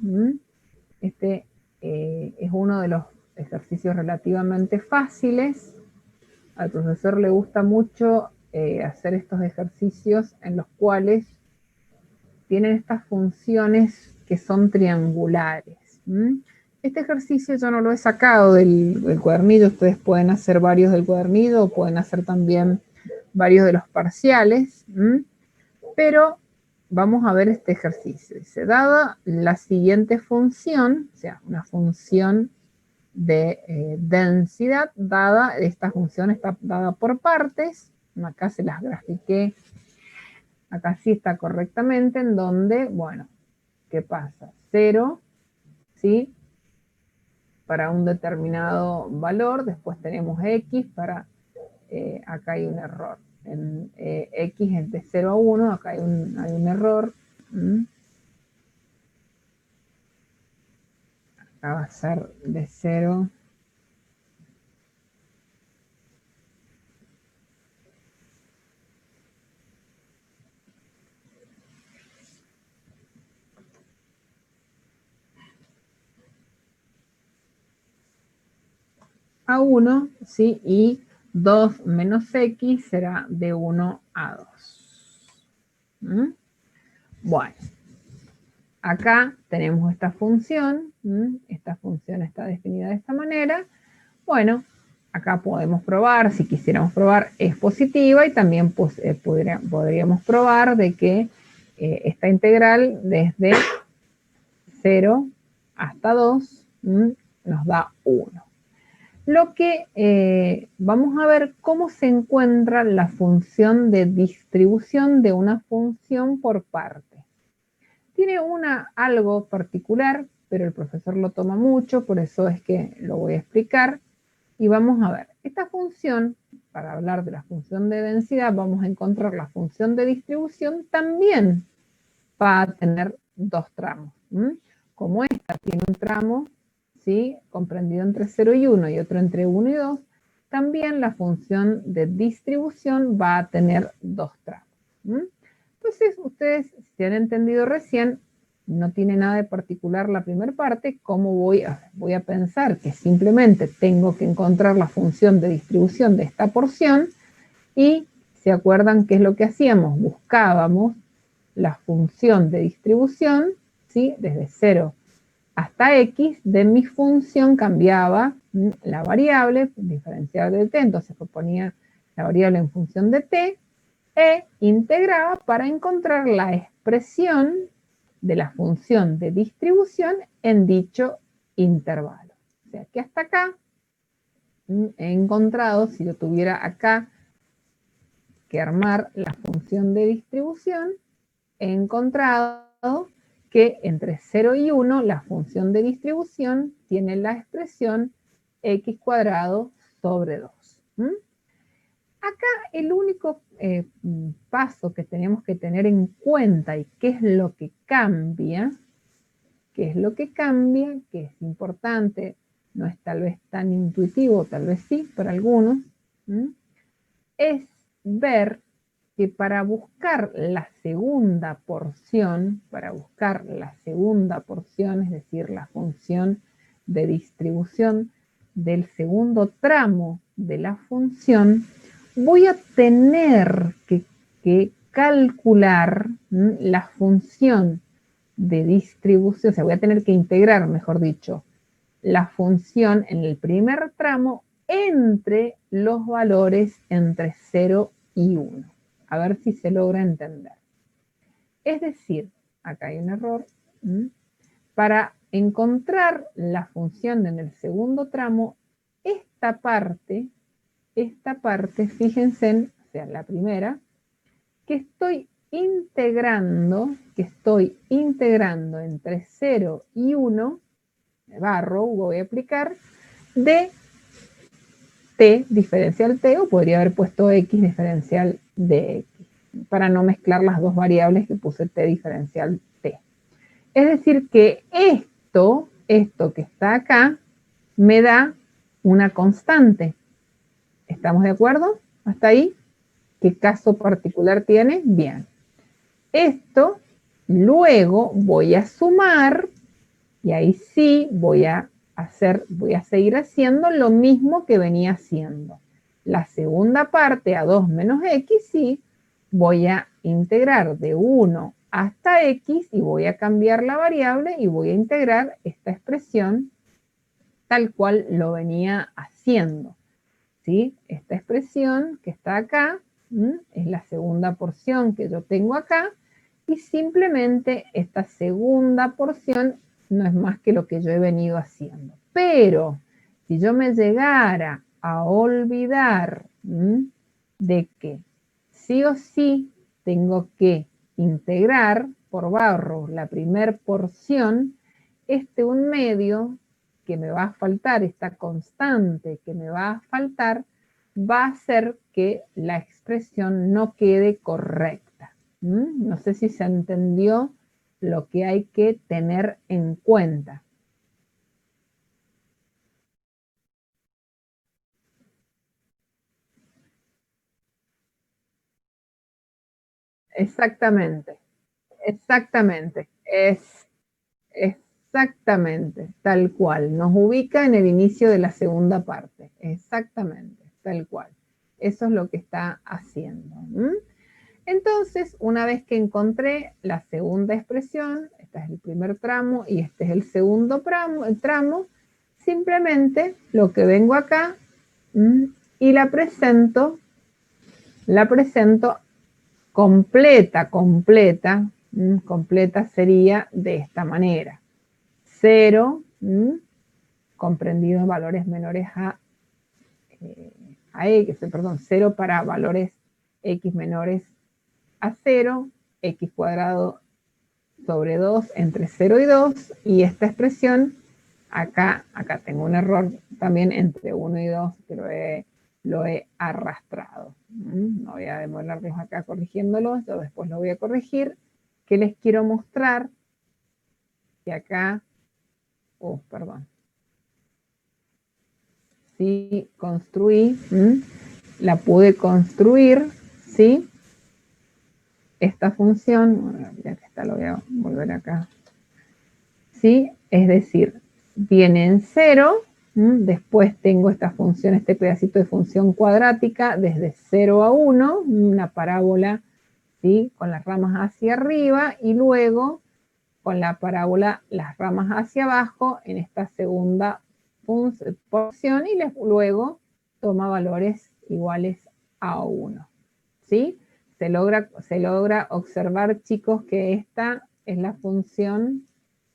Este es uno de los ejercicios relativamente fáciles. Al profesor le gusta mucho hacer estos ejercicios en los cuales tienen estas funciones que son triangulares. Este ejercicio yo no lo he sacado del cuadernillo, ustedes pueden hacer varios del cuadernillo o pueden hacer también varios de los parciales, pero vamos a ver este ejercicio. Dice, dada la siguiente función, o sea, una función de densidad dada, esta función está dada por partes, acá se las grafiqué, acá sí está correctamente, en donde, bueno, ¿qué pasa? 0, ¿sí?, para un determinado valor, después tenemos x para, acá hay un error, x es de 0 a 1, acá hay un error, Acá va a ser de 0 a 1, ¿sí? Y 2 menos x será de 1 a 2. ¿Mm? Bueno, acá tenemos esta función. Esta función está definida de esta manera. Bueno, acá podemos probar, si quisiéramos probar, es positiva, y también pues, podríamos probar de que esta integral desde 0 hasta 2 nos da 1. Lo que vamos a ver cómo se encuentra la función de distribución de una función por parte. Tiene algo particular, pero el profesor lo toma mucho, por eso es que lo voy a explicar. Y vamos a ver, esta función, para hablar de la función de densidad, vamos a encontrar la función de distribución, también va a tener dos tramos. Como esta tiene un tramo, ¿sí?, comprendido entre 0 y 1 y otro entre 1 y 2, también la función de distribución va a tener dos tramos. Entonces, ustedes, si han entendido recién, no tiene nada de particular la primera parte. ¿Cómo voy a pensar que simplemente tengo que encontrar la función de distribución de esta porción? Y ¿se acuerdan qué es lo que hacíamos? Buscábamos la función de distribución, ¿sí?, desde 0 hasta x de mi función, cambiaba la variable diferencial de t, entonces ponía la variable en función de t, e integraba para encontrar la expresión de la función de distribución en dicho intervalo. O sea que hasta acá he encontrado, si yo tuviera acá que armar la función de distribución, he encontrado que entre 0 y 1 la función de distribución tiene la expresión x cuadrado sobre 2. Acá el único paso que tenemos que tener en cuenta, y qué es lo que cambia, que es importante, no es tal vez tan intuitivo, tal vez sí para algunos, es ver que para buscar la segunda porción, es decir, la función de distribución del segundo tramo de la función, voy a tener que calcular la función de distribución, o sea, voy a tener que integrar, mejor dicho, la función en el primer tramo entre los valores entre 0 y 1. A ver si se logra entender. Es decir, acá hay un error. Para encontrar la función en el segundo tramo, esta parte, fíjense, o sea, la primera, que estoy integrando entre 0 y 1, barro, voy a aplicar, de t diferencial t, o podría haber puesto x diferencial de x, para no mezclar las dos variables que puse t diferencial t. Es decir que esto que está acá, me da una constante. ¿Estamos de acuerdo? ¿Hasta ahí? ¿Qué caso particular tiene? Bien. Esto luego voy a sumar, y ahí sí voy a seguir haciendo lo mismo que venía haciendo. La segunda parte, a 2 menos x, sí, voy a integrar de 1 hasta x, y voy a cambiar la variable y voy a integrar esta expresión tal cual lo venía haciendo, ¿sí? Esta expresión que está acá es la segunda porción que yo tengo acá, y simplemente esta segunda porción no es más que lo que yo he venido haciendo. Pero si yo me llegara a olvidar de que sí o sí tengo que integrar por barro la primer porción, un medio que me va a faltar, esta constante que me va a faltar, va a hacer que la expresión no quede correcta. No sé si se entendió lo que hay que tener en cuenta. Exactamente, exactamente, exactamente, tal cual. Nos ubica en el inicio de la segunda parte, exactamente, tal cual. Eso es lo que está haciendo. Entonces, una vez que encontré la segunda expresión, este es el primer tramo y este es el segundo tramo, simplemente lo que vengo acá y la presento completa sería de esta manera. 0, comprendido en valores menores a x, perdón, 0 para valores x menores a 0, x cuadrado sobre 2 entre 0 y 2, y esta expresión, acá tengo un error también entre 1 y 2, que lo he arrastrado. No voy a demorarlos acá corrigiéndolos, yo después lo voy a corregir. ¿Qué les quiero mostrar? Que acá, perdón. Sí, construí, la pude construir, ¿sí? Esta función, bueno, ya que está, lo voy a volver acá. ¿Sí? Es decir, viene en 0, después tengo esta función, este pedacito de función cuadrática desde 0 a 1, una parábola, ¿sí? Con las ramas hacia arriba, y luego con la parábola las ramas hacia abajo en esta segunda porción, y luego toma valores iguales a 1. ¿Sí? Se logra observar, chicos, que esta es la función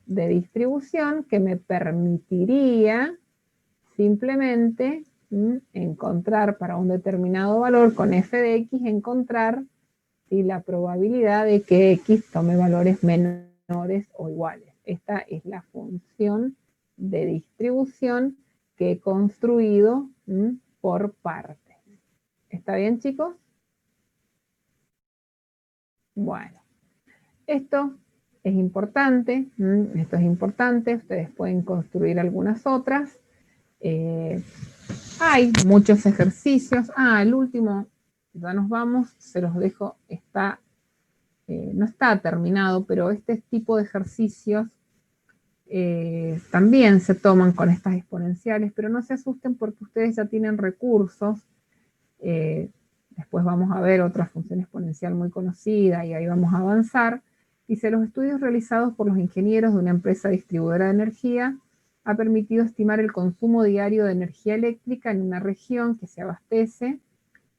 de distribución que me permitiría simplemente encontrar para un determinado valor con f de x, encontrar la probabilidad de que x tome valores menores o iguales. Esta es la función de distribución que he construido por partes. ¿Está bien, chicos? Bueno, esto es importante, ustedes pueden construir algunas otras. Hay muchos ejercicios. El último, ya nos vamos, se los dejo, no está terminado, pero este tipo de ejercicios también se toman con estas exponenciales, pero no se asusten porque ustedes ya tienen recursos. Después vamos a ver otra función exponencial muy conocida y ahí vamos a avanzar. Dice, los estudios realizados por los ingenieros de una empresa distribuidora de energía ha permitido estimar el consumo diario de energía eléctrica en una región que se abastece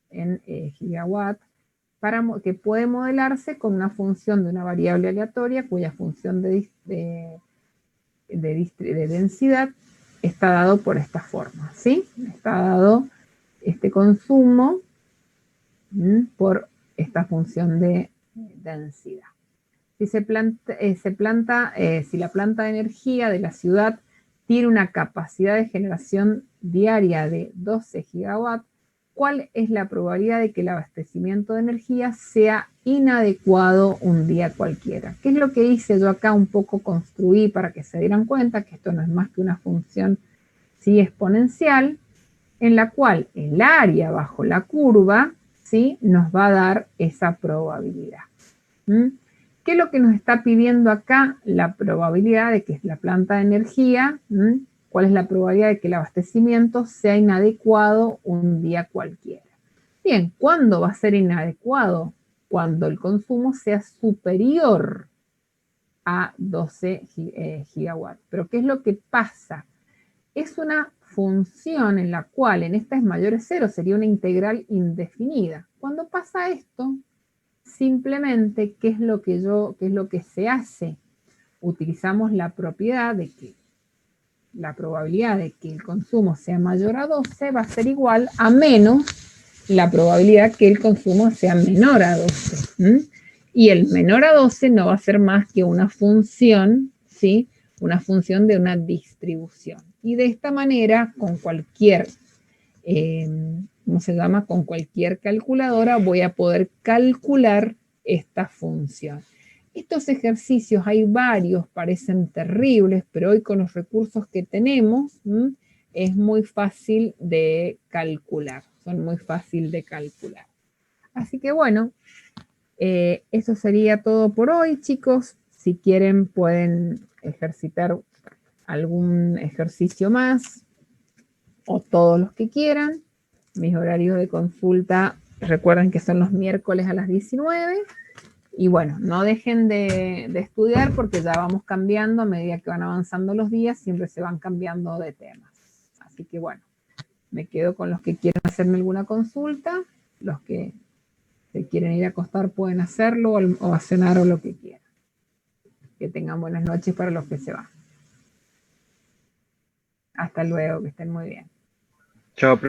en gigawatt, que puede modelarse con una función de una variable aleatoria cuya función de densidad está dado por esta forma, ¿sí? Está dado este consumo por esta función de densidad. Si si la planta de energía de la ciudad tiene una capacidad de generación diaria de 12 gigawatts, ¿cuál es la probabilidad de que el abastecimiento de energía sea inadecuado un día cualquiera? ¿Qué es lo que hice yo acá? Un poco construí para que se dieran cuenta que esto no es más que una función exponencial, en la cual el área bajo la curva, ¿sí?, nos va a dar esa probabilidad. ¿Qué es lo que nos está pidiendo acá? La probabilidad de que la planta de energía, ¿cuál es la probabilidad de que el abastecimiento sea inadecuado un día cualquiera? Bien, ¿cuándo va a ser inadecuado? Cuando el consumo sea superior a 12 gigawatts. Pero ¿qué es lo que pasa? Es una función en la cual en esta es mayor a 0, sería una integral indefinida. Cuando pasa esto, simplemente, ¿qué es lo que se hace? Utilizamos la propiedad de que la probabilidad de que el consumo sea mayor a 12 va a ser igual a menos la probabilidad que el consumo sea menor a 12. Y el menor a 12 no va a ser más que una función, ¿sí?, una función de una distribución. Y de esta manera, con cualquier, ¿cómo se llama? Con cualquier calculadora voy a poder calcular esta función. Estos ejercicios, hay varios, parecen terribles, pero hoy con los recursos que tenemos, es muy fácil de calcular. Son muy fácil de calcular. Así que bueno, Eso sería todo por hoy, chicos. Si quieren pueden ejercitar algún ejercicio más o todos los que quieran. Mis horarios de consulta, recuerden que son los miércoles a las 19. Y bueno, no dejen de estudiar porque ya vamos cambiando a medida que van avanzando los días, siempre se van cambiando de temas. Así que bueno, me quedo con los que quieran hacerme alguna consulta, los que se quieren ir a acostar pueden hacerlo o a cenar o lo que quieran. Que tengan buenas noches para los que se van. Hasta luego, que estén muy bien. Chao,